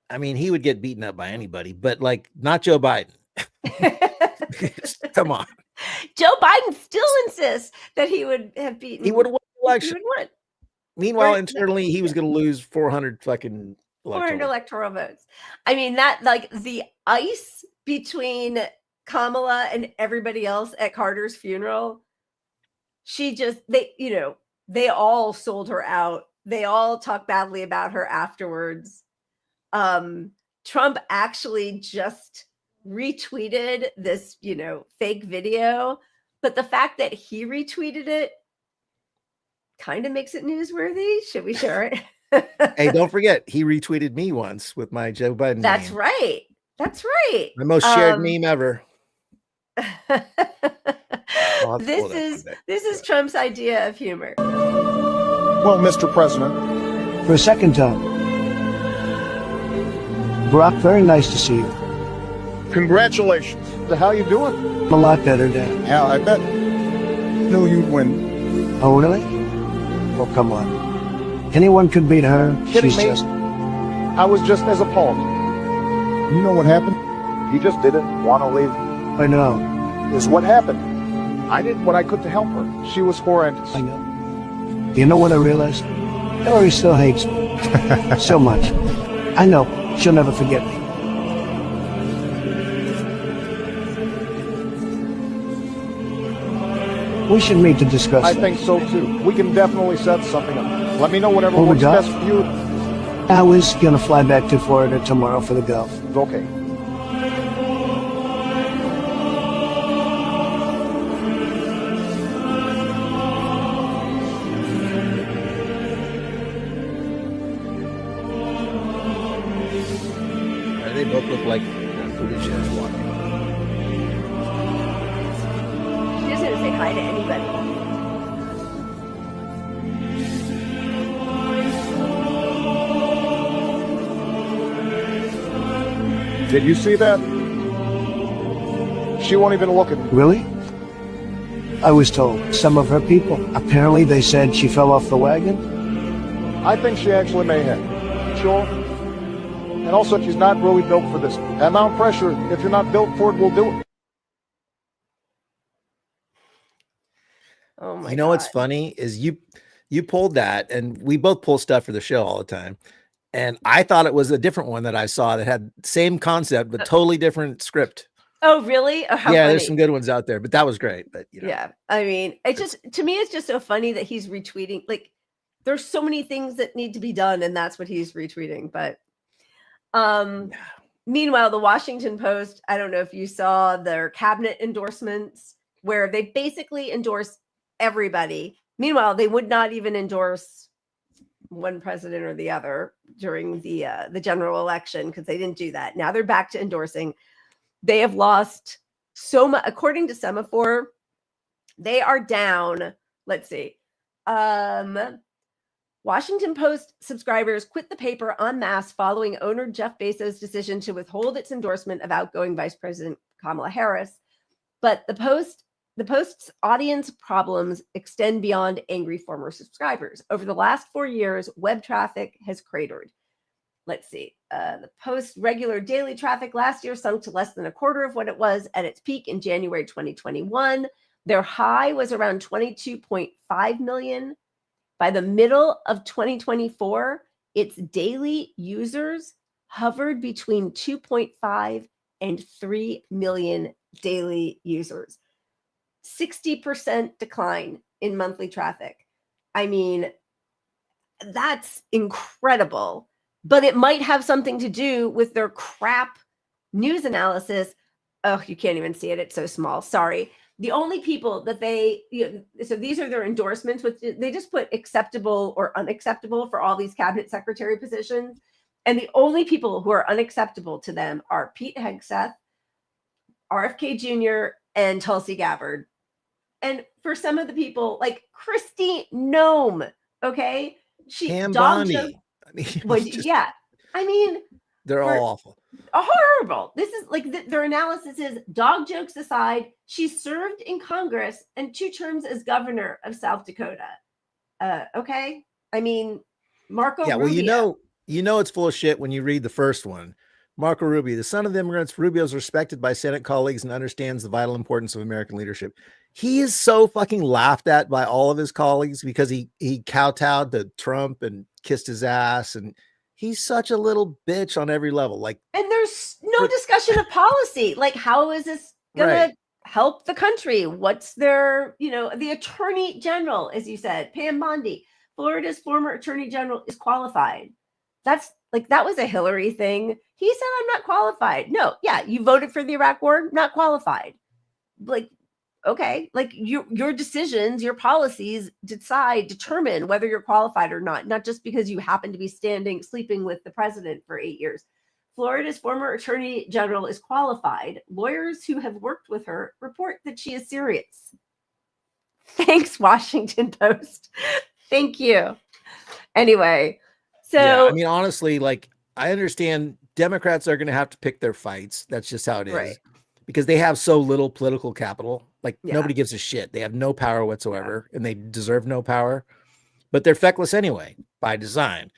I mean, he would get beaten up by anybody, but like not Joe Biden. Come on. Joe Biden still insists that he would have beaten. He would have won the election. He would win. Meanwhile, Or- internally, he was going to lose 400 fucking 400 electoral votes. I mean, that like the ice between Kamala and everybody else at Carter's funeral, they all sold her out. They all talked badly about her afterwards. Trump actually just retweeted this, fake video, but the fact that he retweeted it kind of makes it newsworthy. Should we share it? Hey, don't forget, he retweeted me once with my Joe Biden That's meme. right. That's right. My most shared meme ever. This is Trump's idea of humor. Well, Mr. President. For a second time. Barack, very nice to see you. Congratulations. How you doing? I'm a lot better, Dan. Yeah, I bet. Knew you'd win. Oh, really? Well, come on. Anyone could beat her. Kidding She's me? just... I was just as appalled. You know what happened? You just didn't want to leave. I know. Is what happened. I did what I could to help her. She was horrendous. I know. You know what I realized? Hillary still hates me. So much. I know. She'll never forget me. We should meet to discuss I that. think so too. We can definitely set something up. Let me know whatever Oh, we works got- best for you. I was gonna fly back to Florida tomorrow for the golf. Okay. They both look like Buttigieg walking. She doesn't say hi to anybody. Did you see that? She won't even look at me. Really? I was told some of her people. Apparently they said she fell off the wagon. I think she actually may have. Sure. And also, she's not really built for this. Amount pressure, if you're not built for it, will do it. Oh my You know what's funny is you pulled that, and we both pull stuff for the show all the time. And I thought it was a different one that I saw that had same concept but totally different script. Oh, really? Oh, how Yeah, funny. there's some good ones out there, but that was great. But Yeah. I mean, it just, to me, it's just so funny that he's retweeting. Like, there's so many things that need to be done, and that's what he's retweeting. But meanwhile, the Washington Post, I don't know if you saw their cabinet endorsements where they basically endorse everybody. Meanwhile, they would not even endorse one president or the other during the general election because they didn't do that. Now they're back to endorsing. They have lost so much. According to Semaphore, they are down. Let's see. Washington Post subscribers quit the paper en masse following owner Jeff Bezos' decision to withhold its endorsement of outgoing Vice President Kamala Harris. But the Post The Post's audience problems extend beyond angry former subscribers. Over the last 4 years, web traffic has cratered. Let's see. The Post's regular daily traffic last year sunk to less than a quarter of what it was at its peak in January 2021. Their high was around 22.5 million. By the middle of 2024, its daily users hovered between 2.5 and 3 million daily users. 60% decline in monthly traffic. I mean, that's incredible, but it might have something to do with their crap news analysis. Oh, you can't even see it. It's so small. Sorry. The only people that they, so these are their endorsements, which they just put acceptable or unacceptable for all these cabinet secretary positions. And the only people who are unacceptable to them are Pete Hegseth, RFK Jr., and Tulsi Gabbard. And for some of the people, like Kristi Noem, okay? Pam Bondi. I mean, yeah. I mean, they're all awful. Horrible. This is like their analysis is dog jokes aside, she served in Congress and 2 terms as governor of South Dakota. Okay. I mean, Marco Rubio. Well, you know it's full of shit when you read the first one. Marco Rubio, the son of the immigrants, Rubio is respected by Senate colleagues and understands the vital importance of American leadership. He is so fucking laughed at by all of his colleagues because he kowtowed to Trump and kissed his ass, and he's such a little bitch on every level. Like, and there's no discussion of policy. Like, how is this gonna help the country? What's their, the attorney general, as you said, Pam Bondi, Florida's former attorney general, is qualified. That's like, that was a Hillary thing. He said, I'm not qualified. No, yeah, you voted for the Iraq war, not qualified. Like, okay, like your decisions, your policies determine whether you're qualified or not just because you happen to be sleeping with the president for 8 years. Florida's former attorney general is qualified. Lawyers who have worked with her report that she is serious. Thanks, Washington Post. Thank you. Anyway, so yeah, I mean, honestly, like, I understand Democrats are going to have to pick their fights. That's just how it is. Right. Because they have so little political capital. Like, nobody gives a shit. They have no power whatsoever, and they deserve no power. But they're feckless anyway, by design.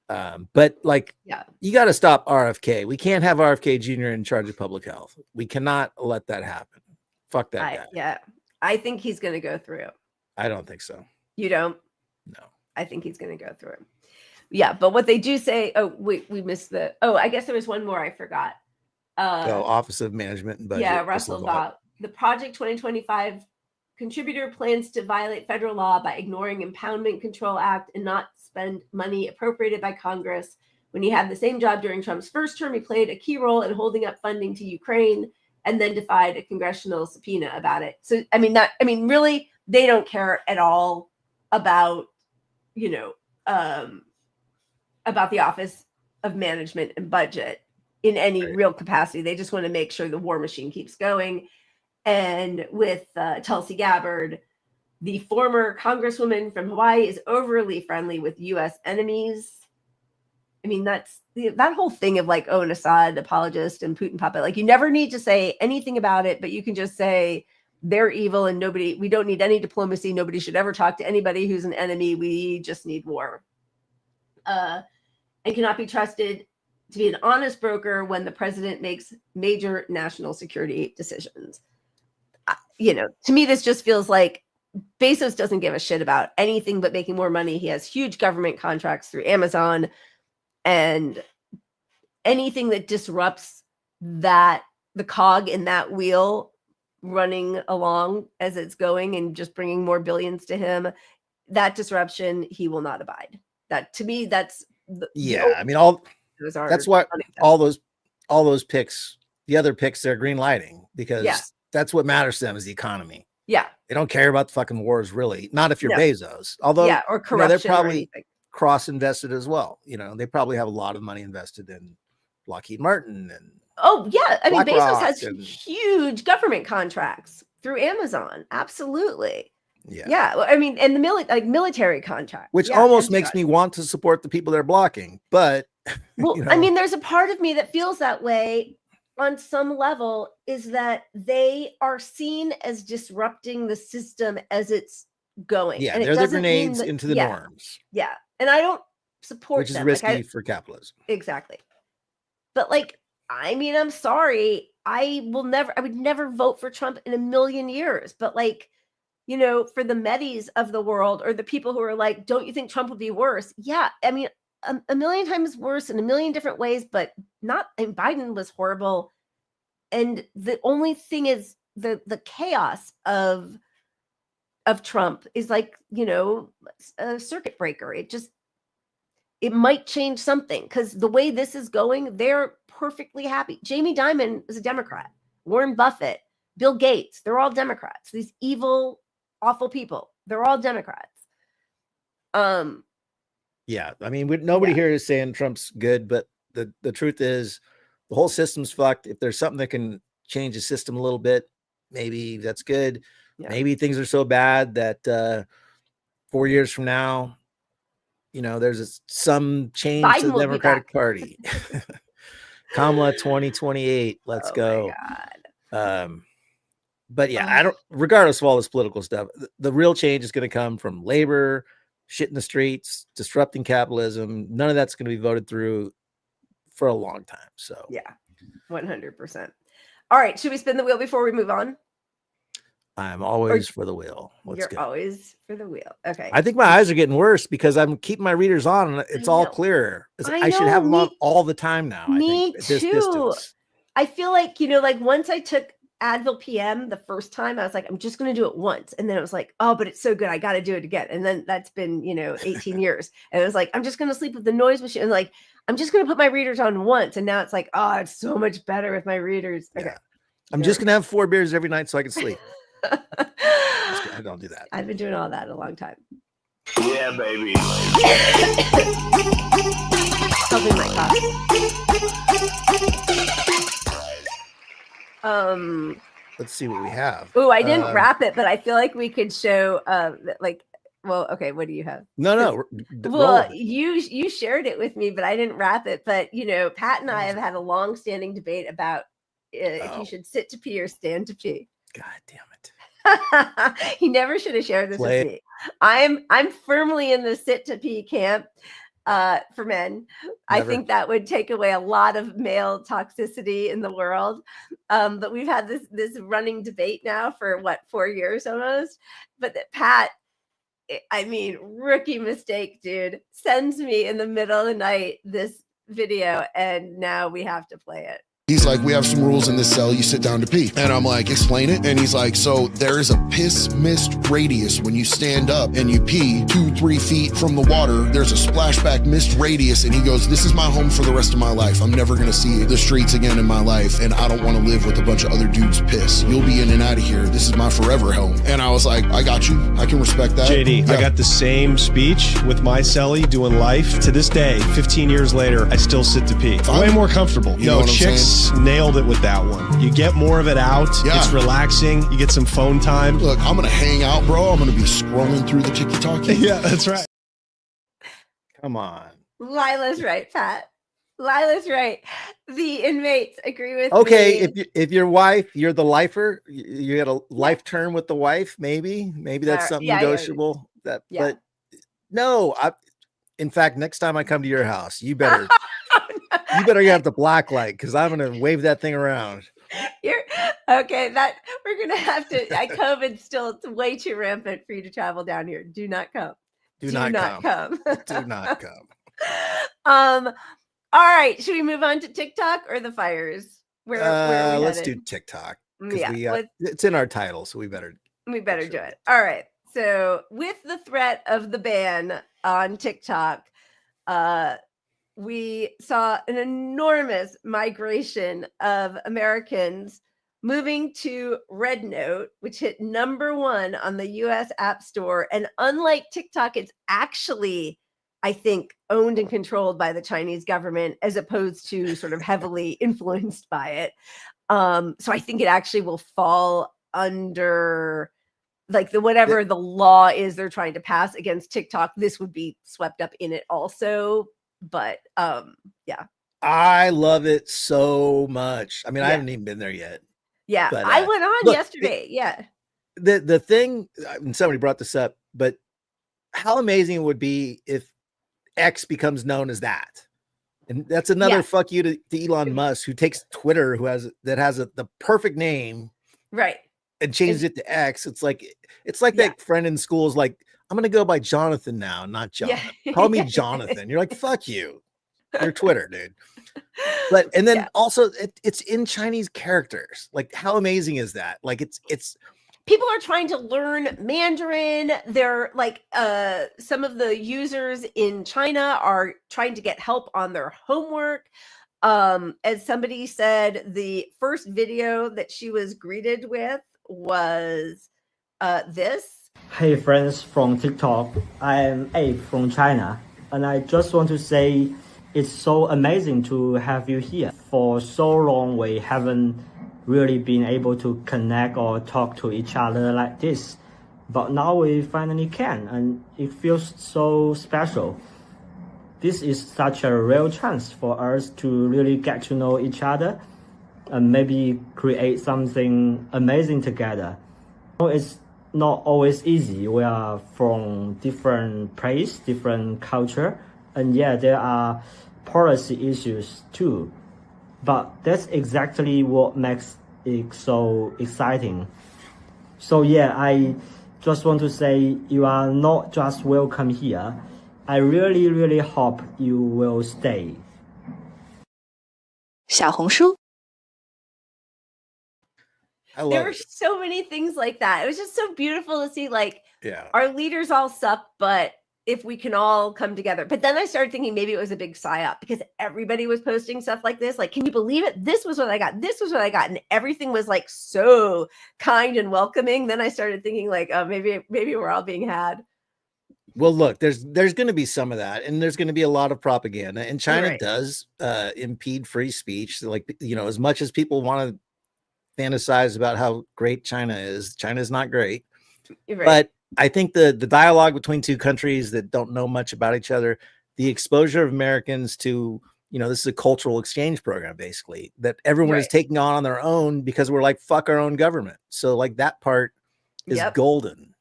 But, like, you got to stop RFK. We can't have RFK Jr. in charge of public health. We cannot let that happen. Fuck that guy. Yeah, I think he's going to go through. I don't think so. You don't? No. I think he's going to go through. Yeah, but what they do say, we missed I guess there was one more I forgot. Office of Management and Budget. Yeah, Russell Vought. The Project 2025 contributor plans to violate federal law by ignoring Impoundment Control Act and not spend money appropriated by Congress. When he had the same job during Trump's first term, he played a key role in holding up funding to Ukraine and then defied a congressional subpoena about it. So, really, they don't care at all about, about the Office of Management and Budget in any real capacity. They just want to make sure the war machine keeps going. And with Tulsi Gabbard, the former congresswoman from Hawaii is overly friendly with U.S. enemies. I mean, that's that whole thing of like, an Assad apologist and Putin puppet. Like, you never need to say anything about it, but you can just say they're evil and we don't need any diplomacy. Nobody should ever talk to anybody who's an enemy. We just need war. And cannot be trusted to be an honest broker when the president makes major national security decisions. To me, this just feels like Bezos doesn't give a shit about anything but making more money. He has huge government contracts through Amazon, and anything that disrupts the cog in that wheel running along as it's going and just bringing more billions to him, that disruption, he will not abide. That, to me, that's that's why all those picks, the other picks, they're green lighting, because that's what matters to them is the economy. Yeah. They don't care about the fucking wars, really. Not if you're Bezos. Although, or corruption, they're probably cross-invested as well. They probably have a lot of money invested in Lockheed Martin and Bezos has huge government contracts through Amazon. Absolutely. Yeah. And the military contract, which almost makes me want to support the people they're blocking. But there's a part of me that feels that way. on some level is that they are seen as disrupting the system as it's going. Yeah, and it they're the doesn't mean grenades that- into the yeah, norms, Yeah. And I don't support which is them. risky Like, for capitalism. exactly. But like, I mean, I'm sorry. I would never vote for Trump in a million years. But like, you know, for the Medis of the world or the people who are like, don't you think Trump would be worse? Yeah. I mean, a million times worse in a million different ways, but not, and Biden was horrible. And the only thing is the chaos of Trump is like, you know, a circuit breaker. It might change something because the way this is going, they're perfectly happy. Jamie Dimon is a Democrat. Warren Buffett, Bill Gates, they're all Democrats. These evil, awful people, they're all Democrats. Yeah, I mean, nobody here is saying Trump's good, but the truth is the whole system's fucked. If there's something that can change the system a little bit, maybe that's good. Yeah. Maybe things are so bad that 4 years from now, you know, there's some change Biden to the will be Democratic back. Party. Kamala 2028. Let's go. But yeah, I don't, regardless of all this political stuff, the real change is going to come from labor, shit in the streets, disrupting capitalism. None of that's going to be voted through for a long time. So yeah, 100%. All right. Should we spin the wheel before we move on? I'm always for the wheel. You're always for the wheel. Okay. I think my eyes are getting worse because I'm keeping my readers on and it's all clearer. I should have them on all the time now. Me I think, at this too. distance. I feel like, you know, like once I took Advil PM the first time, I was like, I'm just going to do it once. And then it was like, oh, but it's so good. I got to do it again. And then that's been, you know, 18 years. And it was like, I'm just going to sleep with the noise machine. And like, I'm just going to put my readers on once. And now it's like, oh, it's so much better with my readers. Okay. Yeah. I'm just going to have 4 beers every night so I can sleep. I don't do that. I've been doing all that a long time. Yeah, baby. Helping my cough. Let's see what we have. Oh, I didn't wrap it, but I feel like we could show like, well, okay, what do you have? No. Well, you shared it with me, but I didn't wrap it. But you know, Pat and I have had a long-standing debate about if you should sit to pee or stand to pee. God damn it. He never should have shared this with me. I'm firmly in the sit to pee camp for men. Never. I think that would take away a lot of male toxicity in the world. But we've had this running debate now for 4 years almost. But that Pat, I mean, rookie mistake, dude, sends me in the middle of the night this video, and now we have to play it. He's like, we have some rules in this cell, you sit down to pee. And I'm like, explain it. And he's like, so there is a piss mist radius when you stand up and you pee 2-3 feet from the water. There's a splashback mist radius. And he goes, this is my home for the rest of my life. I'm never going to see the streets again in my life. And I don't want to live with a bunch of other dudes' piss. You'll be in and out of here. This is my forever home. And I was like, I got you. I can respect that. JD, I got the same speech with my cellie doing life. To this day, 15 years later, I still sit to pee. Way more comfortable. You know chicks nailed it with that one. You get more of it out. Yeah. It's relaxing. You get some phone time. Look, I'm going to hang out, bro. I'm going to be scrolling through the TikTok. Yeah, that's right. Come on. Lila's right, Pat. Lila's right. The inmates agree with me. me. If your wife, you're the lifer, you get a life term with the wife, maybe that's something negotiable. But no, in fact, next time I come to your house, you better you better have the black light because I'm gonna wave that thing around. You're okay. That we're gonna have to. COVID's still way too rampant for you to travel down here. Do not come. Do not come. Do not come. All right. Should we move on to TikTok or the fires? Where are we let's headed? do TikTok. Yeah, it's in our title, so we better do it. All right. So with the threat of the ban on TikTok, we saw an enormous migration of Americans moving to Red Note, which hit #1 on the US App Store. And unlike TikTok, it's actually, I think, owned and controlled by the Chinese government as opposed to sort of heavily influenced by it. So I think it actually will fall under like the law is they're trying to pass against TikTok. This would be swept up in it also. But yeah, I love it so much. I mean, I Yeah. haven't even been there yet. Yeah, But, I went on look, yesterday. Yeah. The thing, and somebody brought this up, but how amazing it would be if X becomes known as that. And that's another Yeah. fuck you to Elon Musk, who takes Twitter, that has the perfect name, Right. and changes it to X. It's like that friend in school is like, I'm gonna go by Jonathan now, not John. Yeah. Call me Jonathan. You're like, fuck you. You're Twitter, dude. But and then also it's in Chinese characters. Like, how amazing is that? Like, it's People are trying to learn Mandarin. They're like, some of the users in China are trying to get help on their homework. As somebody said, the first video that she was greeted with was this. Hey friends from TikTok, I am Abe from China, and I just want to say it's so amazing to have you here. For so long we haven't really been able to connect or talk to each other like this, but now we finally can, and it feels so special. This is such a real chance for us to really get to know each other and maybe create something amazing together. It's not always easy. We are from different place, different culture, and yeah, there are policy issues too. But that's exactly what makes it so exciting. So yeah, I just want to say you are not just welcome here. I really, really hope you will stay. 小红书 There were so many things like that. It was just so beautiful to see, like, yeah, our leaders all suck, but if we can all come together. But then I started thinking maybe it was a big psyop because everybody was posting stuff like this. Like, can you believe it? This was what I got. This was what I got. And everything was like so kind and welcoming. Then I started thinking like, oh, maybe we're all being had. Well, look, there's going to be some of that, and there's going to be a lot of propaganda, and China Right. does impede free speech. So, like, you know, as much as people want to fantasize about how great China is not great. Right. But I think the dialogue between two countries that don't know much about each other, the exposure of Americans to, you know, this is a cultural exchange program, basically, that everyone is Right. taking on their own because we're like, fuck our own government. So like that part is Yep. golden.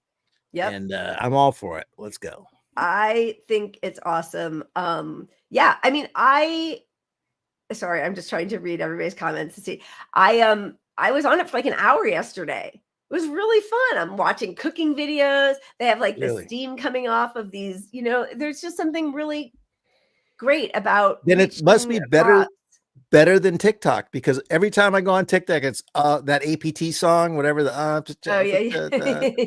Yep. And I'm all for it. Let's go. I think it's awesome. Yeah, I mean, sorry, I'm just trying to read everybody's comments to see. I was on it for like an hour yesterday. It was really fun. I'm watching cooking videos. They have like Really? the steam coming off of these, you know, there's just something really great about Then it must be reaching better across. than TikTok, because every time I go on TikTok, it's that APT song, whatever the Oh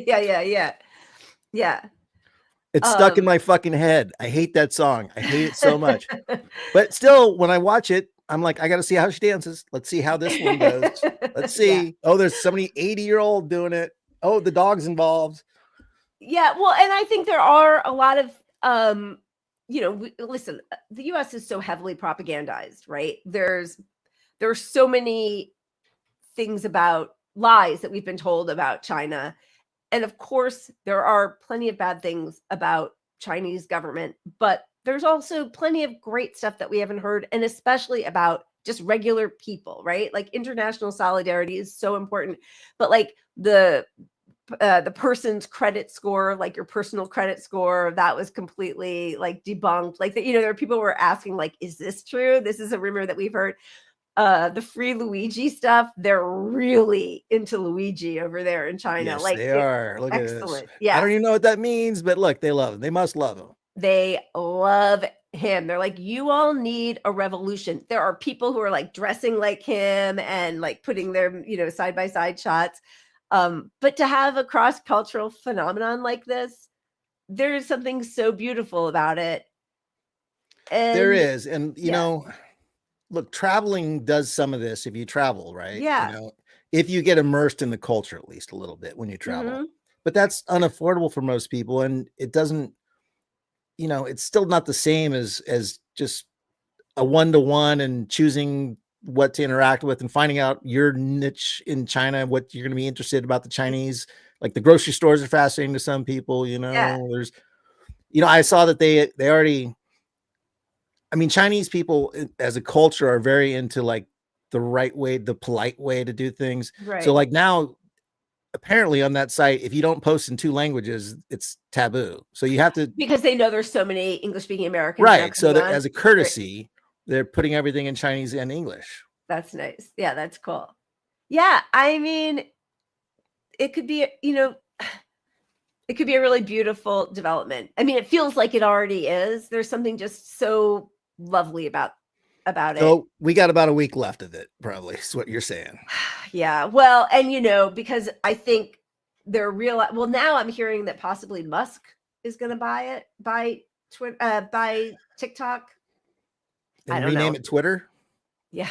yeah. Yeah. It's stuck in my fucking head. I hate that song. I hate it so much. But still, when I watch it, I'm like, I got to see how she dances. Let's see how this one goes. Let's see. Yeah. Oh, there's somebody 80-year-old doing it. Oh, the dog's involved. Yeah, well, and I think there are a lot of you know, listen, the US is so heavily propagandized, right? There are so many things about lies that we've been told about China. And of course, there are plenty of bad things about Chinese government, but there's also plenty of great stuff that we haven't heard, and especially about just regular people, right? Like international solidarity is so important, but like the person's credit score, like your personal credit score, that was completely like debunked. Like, you know, there are people who were asking, like, is this true? This is a rumor that we've heard. The free Luigi stuff, they're really into Luigi over there in China. Yes, like they are. Look excellent. at this. Yeah. I don't even know what that means, but look, they love him. They must love him. They love him. They're like, you all need a revolution. There are people who are like dressing like him and like putting their, you know, side by side shots. But to have a cross-cultural phenomenon like this, there's something so beautiful about it. And There is. And, you yeah. know, look, traveling does some of this if you travel, right? Yeah. You know, if you get immersed in the culture at least a little bit when you travel. Mhm. But that's unaffordable for most people. And it doesn't, you know, it's still not the same as just a one-to-one and choosing what to interact with and finding out your niche in China, what you're going to be interested about the Chinese. Like the grocery stores are fascinating to some people, you know. Yeah. There's, you know, I saw that they already I mean, Chinese people as a culture are very into like the right way, the polite way to do things. Right. So like now, apparently on that site, if you don't post in 2 languages, it's taboo. So you have to, because they know there's so many English-speaking Americans. right. So that on. as a courtesy, they're putting everything in Chinese and English. That's nice. Yeah, that's cool. Yeah, I mean, it could be, it could be a really beautiful development. I mean, it feels like it already is. There's something just so lovely about it. So we got about a week left of it, probably is what you're saying. Yeah. Well, and because I think they're real. Well, now I'm hearing that possibly Musk is going to buy Twitter, buy TikTok. And I don't rename know. it Twitter. Yeah.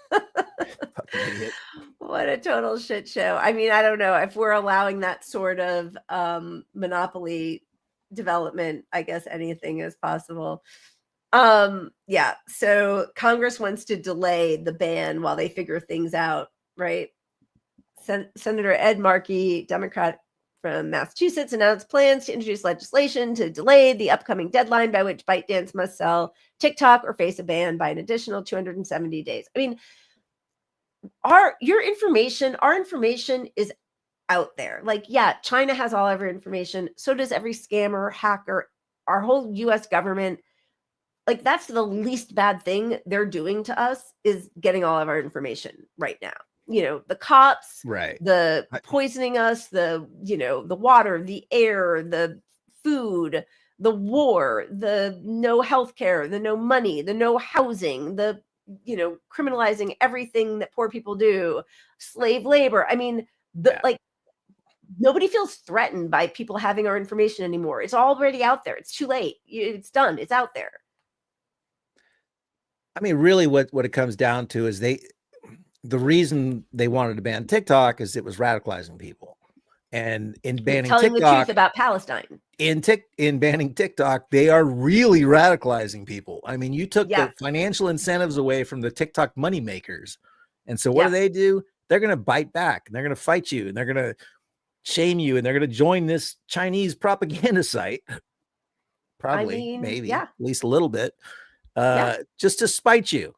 Fucking idiot. What a total shit show. I mean, I don't know if we're allowing that sort of monopoly development. I guess anything is possible. Yeah. So Congress wants to delay the ban while they figure things out, right? Senator Ed Markey, Democrat from Massachusetts, announced plans to introduce legislation to delay the upcoming deadline by which ByteDance must sell TikTok or face a ban by an additional 270 days. I mean, our information is out there. Like, yeah, China has all of our information. So does every scammer, hacker, our whole US government. Like, that's the least bad thing they're doing to us, is getting all of our information right now. The cops, right? The poisoning us, the water, the air, the food, the war, the no healthcare, the no money, the no housing, the criminalizing everything that poor people do, slave labor. I mean, nobody feels threatened by people having our information anymore. It's already out there. It's too late. It's done. It's out there. I mean, really what it comes down to is the reason they wanted to ban TikTok is it was radicalizing people. And in banning telling TikTok, the truth about Palestine. In banning TikTok, they are really radicalizing people. I mean, you took the financial incentives away from the TikTok moneymakers. And so what do? They're going to bite back, and they're going to fight you, and they're going to shame you, and they're going to join this Chinese propaganda site. Probably, maybe, at least a little bit, just to spite you.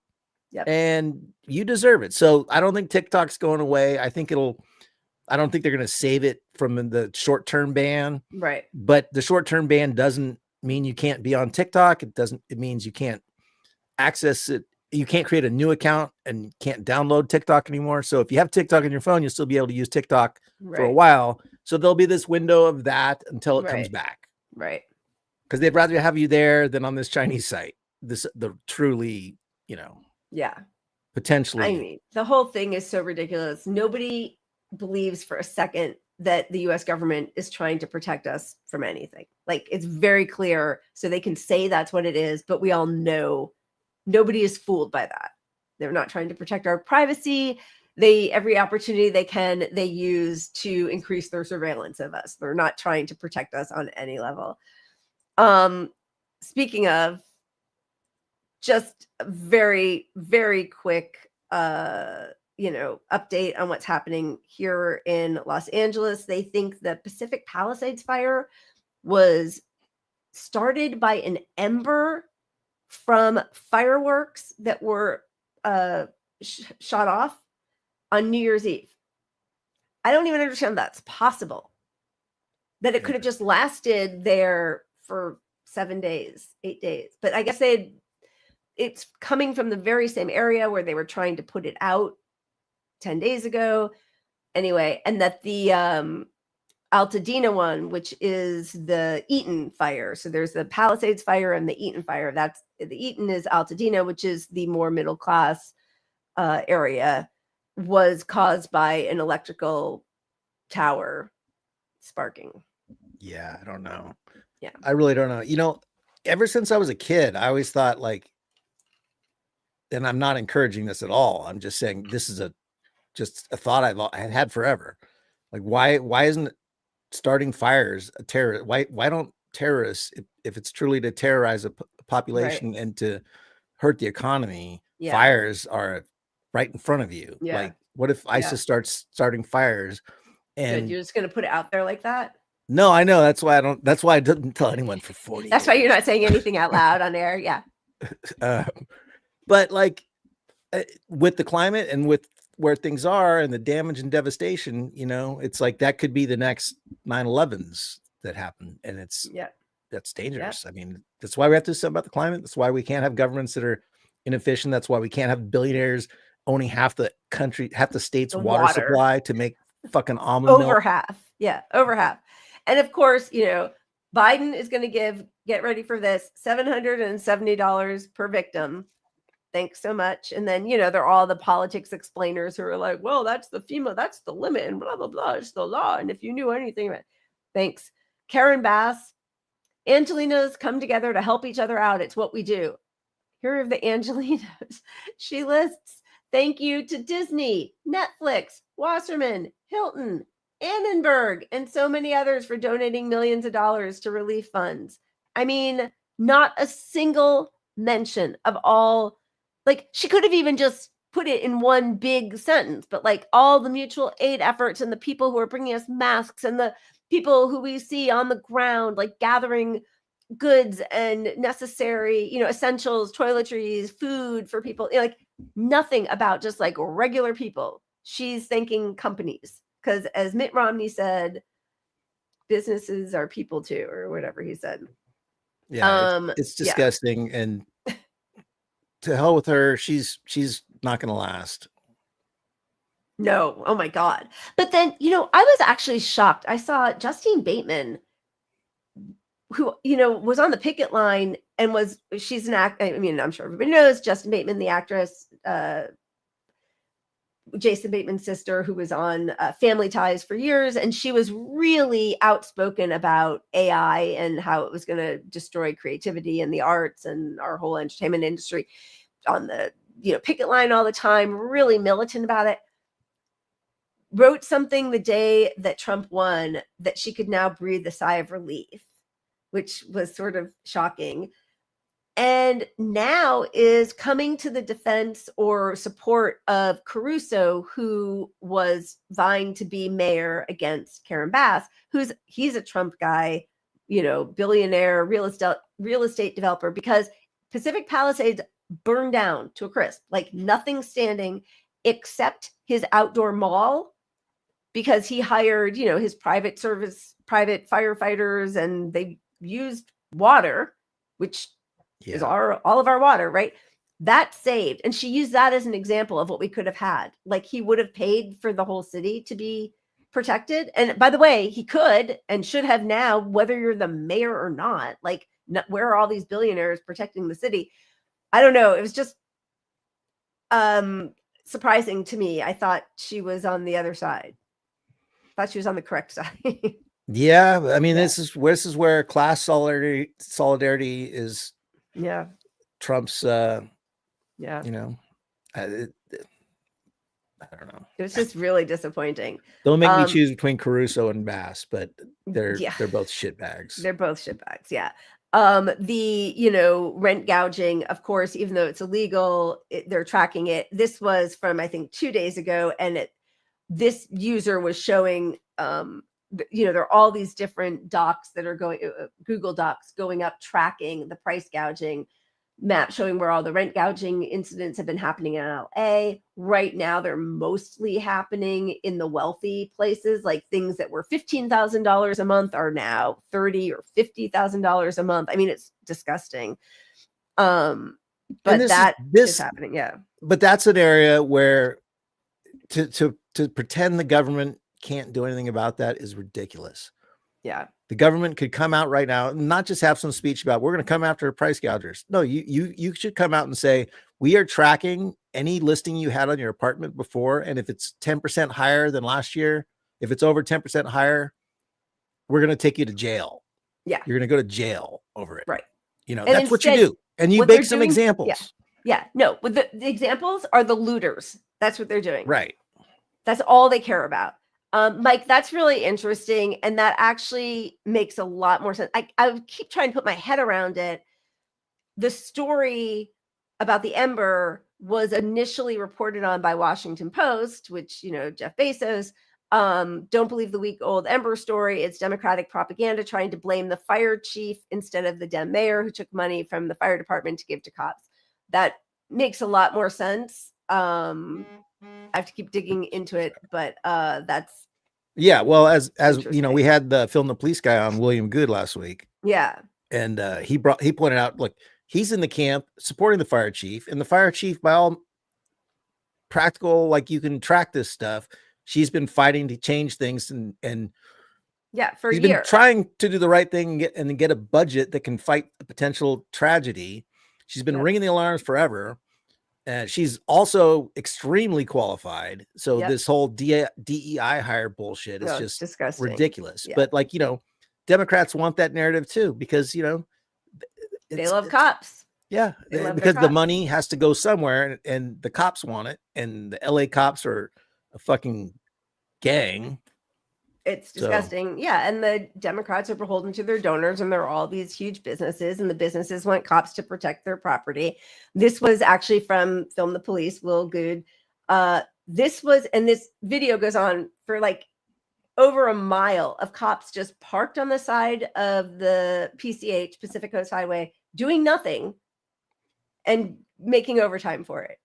Yep. And you deserve it. So I don't think TikTok's going away. I don't think they're going to save it from the short-term ban. Right. But the short-term ban doesn't mean you can't be on TikTok. It means you can't access it. You can't create a new account and can't download TikTok anymore. So if you have TikTok on your phone, you'll still be able to use TikTok for a while. So there'll be this window of that until it comes back. Right. Because they'd rather have you there than on this Chinese site. The truly, potentially. I mean, the whole thing is so ridiculous. Nobody believes for a second that the US government is trying to protect us from anything. Like, it's very clear. So they can say that's what it is, but we all know nobody is fooled by that. They're not trying to protect our privacy. Every opportunity they use to increase their surveillance of us. They're not trying to protect us on any level. Speaking of, just a very, very quick, update on what's happening here in Los Angeles. They think the Pacific Palisades fire was started by an ember from fireworks that were shot off on New Year's Eve. I don't even understand that's possible. That it could have just lasted there for 7 days, 8 days. But I guess it's coming from the very same area where they were trying to put it out 10 days ago. Anyway, and that the Altadena one, which is the Eaton fire. So there's the Palisades fire and the Eaton fire. That's the Eaton is Altadena, which is the more middle class area, was caused by an electrical tower sparking. Yeah, I don't know. Yeah, I really don't know. Ever since I was a kid, I always thought and I'm not encouraging this at all. I'm just saying this is just a thought I had forever. Like, why isn't starting fires a terror? Why don't terrorists, if it's truly to terrorize a population and to hurt the economy, fires are right in front of you. Yeah. Like, what if ISIS starting fires? And you're just going to put it out there like that? No, I know. That's why I didn't tell anyone for 40 That's years. why you're not saying anything out loud on air. Yeah. But like with the climate and with where things are and the damage and devastation, you know, it's like that could be the next 9/11s that happen. And that's dangerous. I mean, that's why we have to do something about the climate. That's why we can't have governments that are inefficient. That's why we can't have billionaires owning half the country, half the state's water supply to make fucking almond milk. Over half. Yeah, over half. And of course, you know, Biden is going to get ready for this, $770 per victim. Thanks so much. And then, you know, they're all the politics explainers who are like, well, that's the FEMA, that's the limit, and blah, blah, blah. It's the law. And if you knew anything about it, thanks. Karen Bass, Angelinas come together to help each other out. It's what we do. Here are the Angelinas. She lists, thank you to Disney, Netflix, Wasserman, Hilton, Annenberg, and so many others for donating millions of dollars to relief funds. I mean, not a single mention of all, like she could have even just put it in one big sentence, but like all the mutual aid efforts and the people who are bringing us masks and the people who we see on the ground, like gathering goods and necessary, you know, essentials, toiletries, food for people, you know, like nothing about just like regular people. She's thanking companies because, as Mitt Romney said, businesses are people too, or whatever he said. Yeah, it's disgusting. And to hell with her. She's not going to last. No. Oh my God. But then, you know, I was actually shocked. I saw Justine Bateman, who, you know, was on the picket line and she's an act. I mean, I'm sure everybody knows Justine Bateman, the actress, Jason Bateman's sister, who was on Family Ties for years. And she was really outspoken about AI and how it was going to destroy creativity and the arts and our whole entertainment industry on the, you know, picket line all the time, really militant about it. Wrote something the day that Trump won that she could now breathe a sigh of relief, which was sort of shocking. And now is coming to the defense or support of Caruso, who was vying to be mayor against Karen Bass, he's a Trump guy, you know, billionaire real estate developer, because Pacific Palisades burned down to a crisp, like nothing standing except his outdoor mall, because he hired, you know, his private firefighters, and they used water, which is all of our water, right? That saved. And she used that as an example of what we could have had. Like he would have paid for the whole city to be protected. And by the way, he could and should have now, whether you're the mayor or not. Like, where are all these billionaires protecting the city? I don't know. It was just surprising to me. I thought she was on the other side. I thought she was on the correct side. Yeah. I mean, this is where class solidarity is. Yeah. Trump's, you know, I don't know. It was just really disappointing. Don't make me choose between Caruso and Bass, but they're both shitbags. They're both shitbags. Yeah. The, you know, rent gouging, of course, even though it's illegal, they're tracking it. This was from, I think, 2 days ago. And this user was showing, you know, there are all these different docs that are going, Google Docs going up, tracking the price gouging map, showing where all the rent gouging incidents have been happening in LA. Right now, they're mostly happening in the wealthy places, like things that were $15,000 a month are now $30,000 or $50,000 a month. I mean, it's disgusting. But this is happening. Yeah. But that's an area where to pretend the government can't do anything about that is ridiculous. Yeah. The government could come out right now and not just have some speech about we're going to come after price gougers. No, you should come out and say, we are tracking any listing you had on your apartment before. And if it's 10% higher than last year, if it's over 10% higher, we're going to take you to jail. Yeah. You're going to go to jail over it. Right. You know, and that's what you do. And you make some examples. Yeah. Yeah. No, but the examples are the looters. That's what they're doing. Right. That's all they care about. Mike, that's really interesting. And that actually makes a lot more sense. I keep trying to put my head around it. The story about the Ember was initially reported on by Washington Post, which, you know, Jeff Bezos, Don't believe the week-old Ember story. It's Democratic propaganda trying to blame the fire chief instead of the Dem mayor who took money from the fire department to give to cops. That makes a lot more sense. I have to keep digging into it, but that's well, as you know, we had the Film the Police guy on, William Good, last week. Yeah. And he pointed out, look, he's in the camp supporting the fire chief, and the fire chief, by all practical, like, you can track this stuff, she's been fighting to change things, and yeah, for she's a year. been trying to do the right thing and get a budget that can fight a potential tragedy. She's been ringing the alarms forever. And she's also extremely qualified. So this whole DEI hire bullshit is just disgusting. Ridiculous. But, like, you know, Democrats want that narrative too, because, you know, they love cops. Yeah, because the money has to go somewhere, and the cops want it, and the LA cops are a fucking gang. It's disgusting. Yeah. And the Democrats are beholden to their donors, and there are all these huge businesses, and the businesses want cops to protect their property. This was actually from Film the Police, Will Good. This video goes on for like over a mile of cops just parked on the side of the PCH, Pacific Coast Highway, doing nothing and making overtime for it.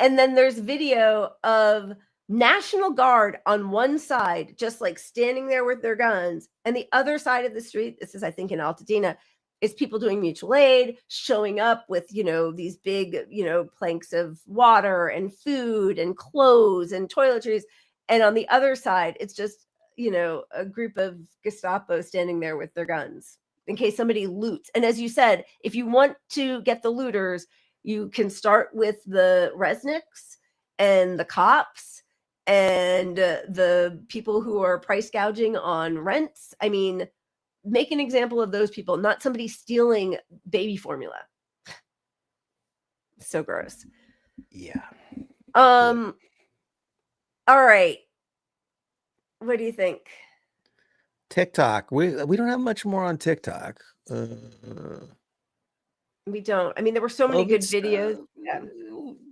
And then there's video of National Guard on one side, just like standing there with their guns, and the other side of the street, this is, I think, in Altadena, is people doing mutual aid, showing up with, you know, these big, you know, planks of water and food and clothes and toiletries. And on the other side, it's just, you know, a group of Gestapo standing there with their guns in case somebody loots. And as you said, if you want to get the looters, you can start with the Resnicks and the cops and the people who are price gouging on rents. I mean, make an example of those people, not somebody stealing baby formula. So gross. Yeah. All right. What do you think? TikTok. We don't have much more on TikTok. We don't. I mean, there were so many good videos.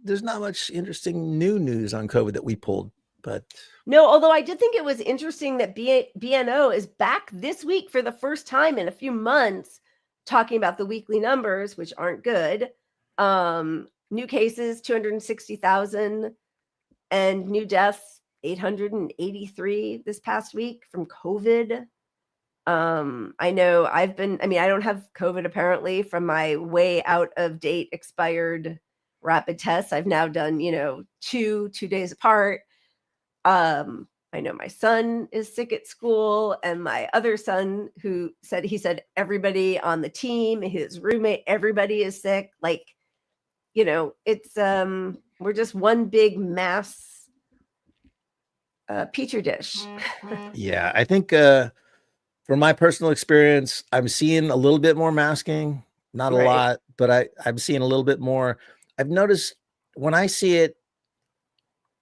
There's not much interesting new news on COVID that we pulled, but no. Although I did think it was interesting that BNO is back this week for the first time in a few months, talking about the weekly numbers, which aren't good. New cases 260,000, and new deaths 883 this past week from COVID. I know I don't have COVID apparently from my way out of date expired rapid tests. I've now done, you know, two days apart. I know my son is sick at school, and my other son he said everybody on the team, his roommate, everybody is sick. Like, you know, it's, we're just one big mass petri dish. Yeah, I think from my personal experience, I'm seeing a little bit more masking, not a lot, but I'm seeing a little bit more. I've noticed when I see it,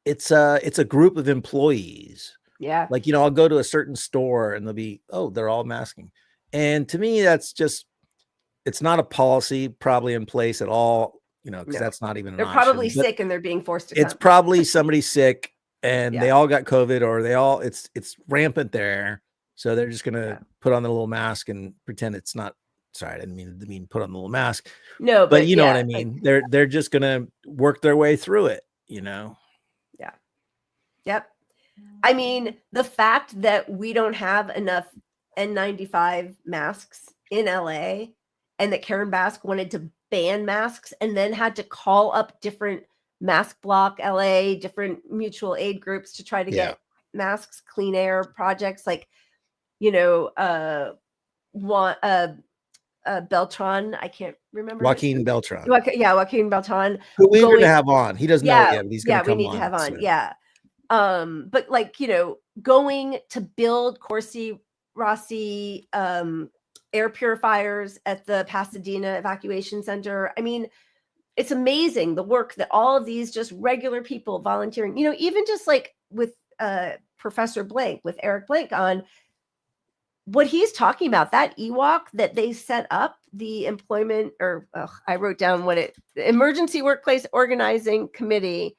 it's a group of employees. Yeah. Like, you know, I'll go to a certain store and they'll be, oh, they're all masking. And to me, that's just, it's not a policy probably in place at all, you know, because that's not even an they're option. Probably sick and they're being forced to It's come. probably somebody sick and they all got COVID, or it's rampant there. So they're just going to put on the little mask and pretend it's not. Sorry, I didn't mean put on the little mask. No, but you know what I mean? They're just going to work their way through it, you know? Yeah. Yep. I mean, the fact that we don't have enough N95 masks in LA, and that Karen Bask wanted to ban masks and then had to call up different Mask Block LA, different mutual aid groups to try to get masks, clean air projects, like, you know, Beltran, I can't remember. Joaquin Beltran. Joaquin Beltran. Who we were to have on. He doesn't know it yet, but he's going to come on. We need to have on. So. Yeah. But like, you know, going to build Corsi Rossi air purifiers at the Pasadena evacuation center. I mean, it's amazing the work that all of these just regular people volunteering, you know, even just like with Professor Blanc, with Eric Blanc on, what he's talking about, that EWOC that they set up, the employment, or I wrote down the Emergency Workplace Organizing Committee.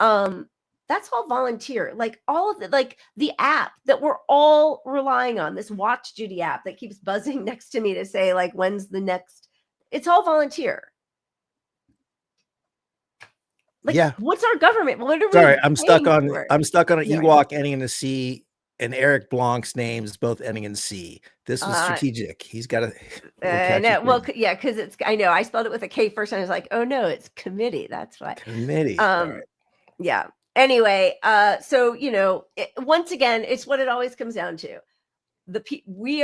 That that's all volunteer. Like all of the, like the app that we're all relying on, this Watch Duty app that keeps buzzing next to me to say like, when's the next, it's all volunteer. Like, yeah. What's our government? What are we Sorry, I'm stuck paying on for? an Anyway. EWOC ending in a C and Eric Blanc's names both ending in C. This was strategic. He's got to. No, well, yeah, because it's, I know I spelled it with a K first, and I was like, oh no, it's committee. That's why. Committee. All right. Yeah. Anyway, so once again, it's what it always comes down to. We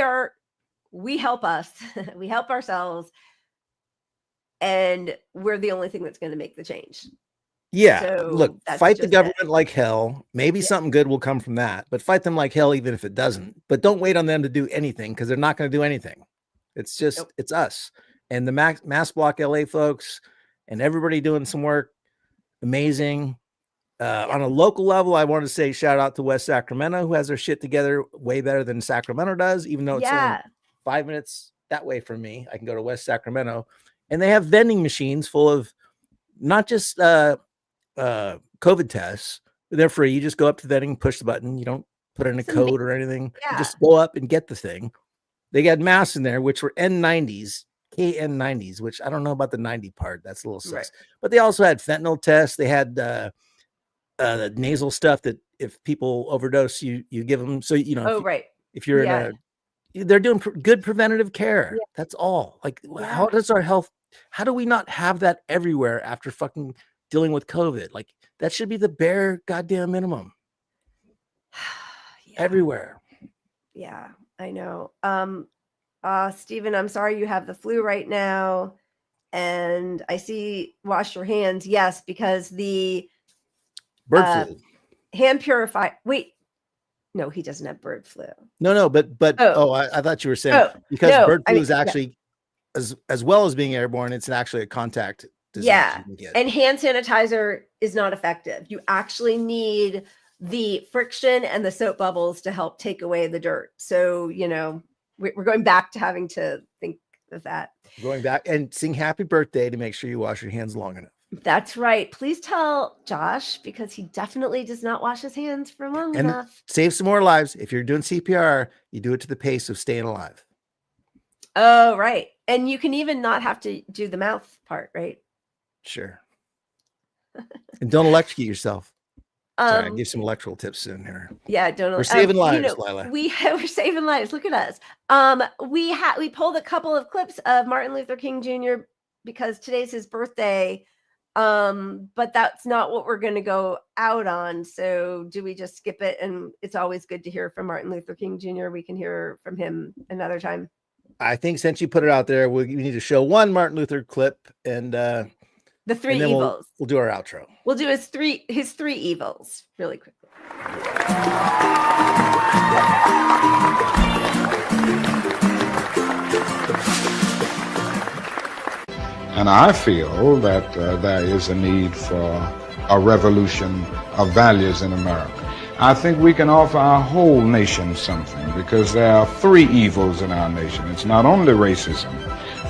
help us, we help ourselves, and we're the only thing that's going to make the change. Yeah, So look, that's fight the just government it. like hell. Maybe something good will come from that, but fight them like hell, even if it doesn't. But don't wait on them to do anything, because they're not going to do anything. It's just, it's us and the Mass Block LA folks and everybody doing some work. Amazing. On a local level, I want to say shout out to West Sacramento, who has their shit together way better than Sacramento does, even though it's only 5 minutes that way from me. I can go to West Sacramento, and they have vending machines full of not just COVID tests. They're free. You just go up to the vending, push the button. You don't put in a code or anything. You just go up and get the thing. They got masks in there, which were N90s, KN90s, which I don't know about the 90 part. That's a little sus. Right. But they also had fentanyl tests. They had the nasal stuff that if people overdose, you give them. So, if you're in they're doing good preventative care. Yeah. That's all. Like, how does our health, how do we not have that everywhere after fucking dealing with COVID? Like, that should be the bare goddamn minimum. Everywhere. Yeah, I know. Stephen, I'm sorry you have the flu right now. And I see wash your hands. Yes, because the bird flu. Hand purifier. Wait, no, he doesn't have bird flu. No, but I thought you were saying because bird flu is actually as well as being airborne, it's actually a contact disease. Yeah, and hand sanitizer is not effective. You actually need the friction and the soap bubbles to help take away the dirt. So, we're going back to having to think of that. Going back and sing happy birthday to make sure you wash your hands long enough. That's right. Please tell Josh, because he definitely does not wash his hands for long enough. Save some more lives. If you're doing CPR, you do it to the pace of staying alive. Oh, right. And you can even not have to do the mouth part, right? Sure. And don't electrocute yourself. Sorry, I'll give some electoral tips in here. Yeah, don't. We're saving lives, Lila. We're saving lives. Look at us. We pulled a couple of clips of Martin Luther King Jr. because today's his birthday. But that's not what we're going to go out on. So do we just skip it? And it's always good to hear from Martin Luther King Jr. We can hear from him another time. I think since you put it out there, we need to show one Martin Luther clip and the three evils. We'll do our outro. We'll do his three evils really quickly. And I feel that there is a need for a revolution of values in America. I think we can offer our whole nation something because there are three evils in our nation. It's not only racism,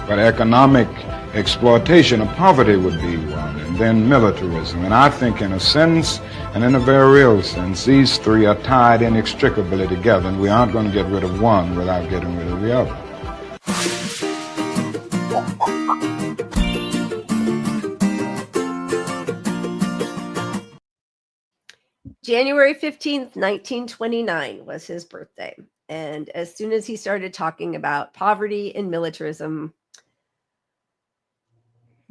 but economic exploitation of poverty would be one, and then militarism. And I think in a sense, and in a very real sense, these three are tied inextricably together, and we aren't going to get rid of one without getting rid of the other. January 15th, 1929 was his birthday. And as soon as he started talking about poverty and militarism,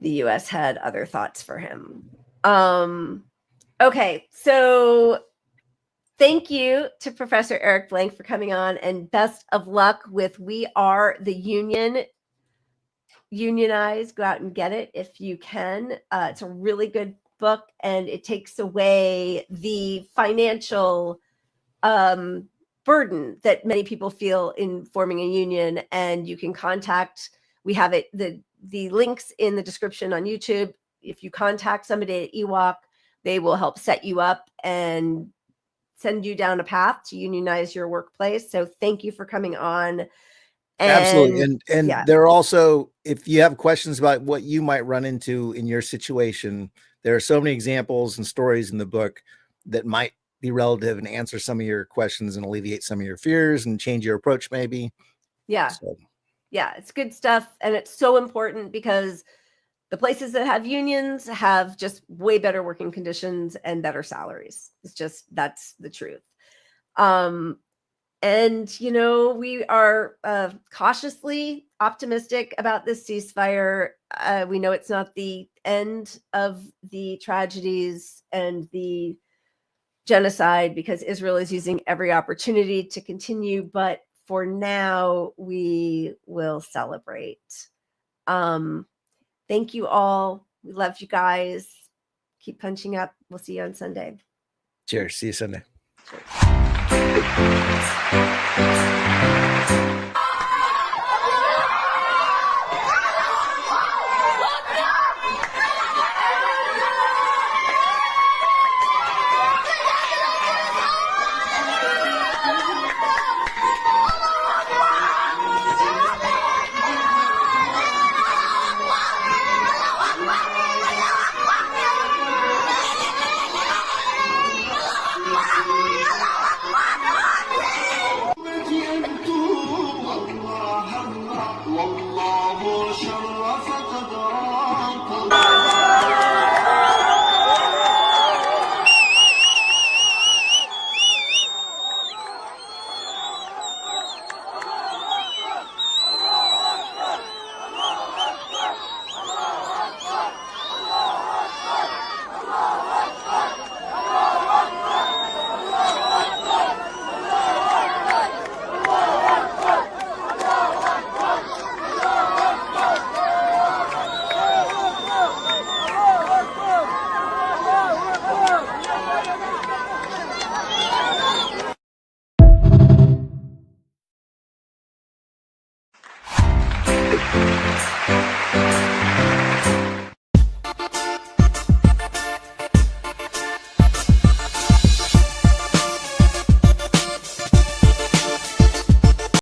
the U.S. had other thoughts for him. Okay, so thank you to Professor Eric Blanc for coming on, and best of luck with We Are the Union. Unionize, go out and get it if you can. It's a really good book, and it takes away the financial burden that many people feel in forming a union. And you can contact, we have it, the links in the description on YouTube. If you contact somebody at EWOC, they will help set you up and send you down a path to unionize your workplace. So thank you for coming on. Absolutely. And there are also, if you have questions about what you might run into in your situation, there are so many examples and stories in the book that might be relative and answer some of your questions and alleviate some of your fears and change your approach maybe. Yeah. So. Yeah, it's good stuff. And it's so important because the places that have unions have just way better working conditions and better salaries. It's just, that's the truth. And, you know, we are cautiously optimistic about this ceasefire. We know it's not the end of the tragedies and the genocide because Israel is using every opportunity to continue. But for now, we will celebrate. Thank you all. We love you guys. Keep punching up. We'll see you on Sunday. Cheers. See you Sunday.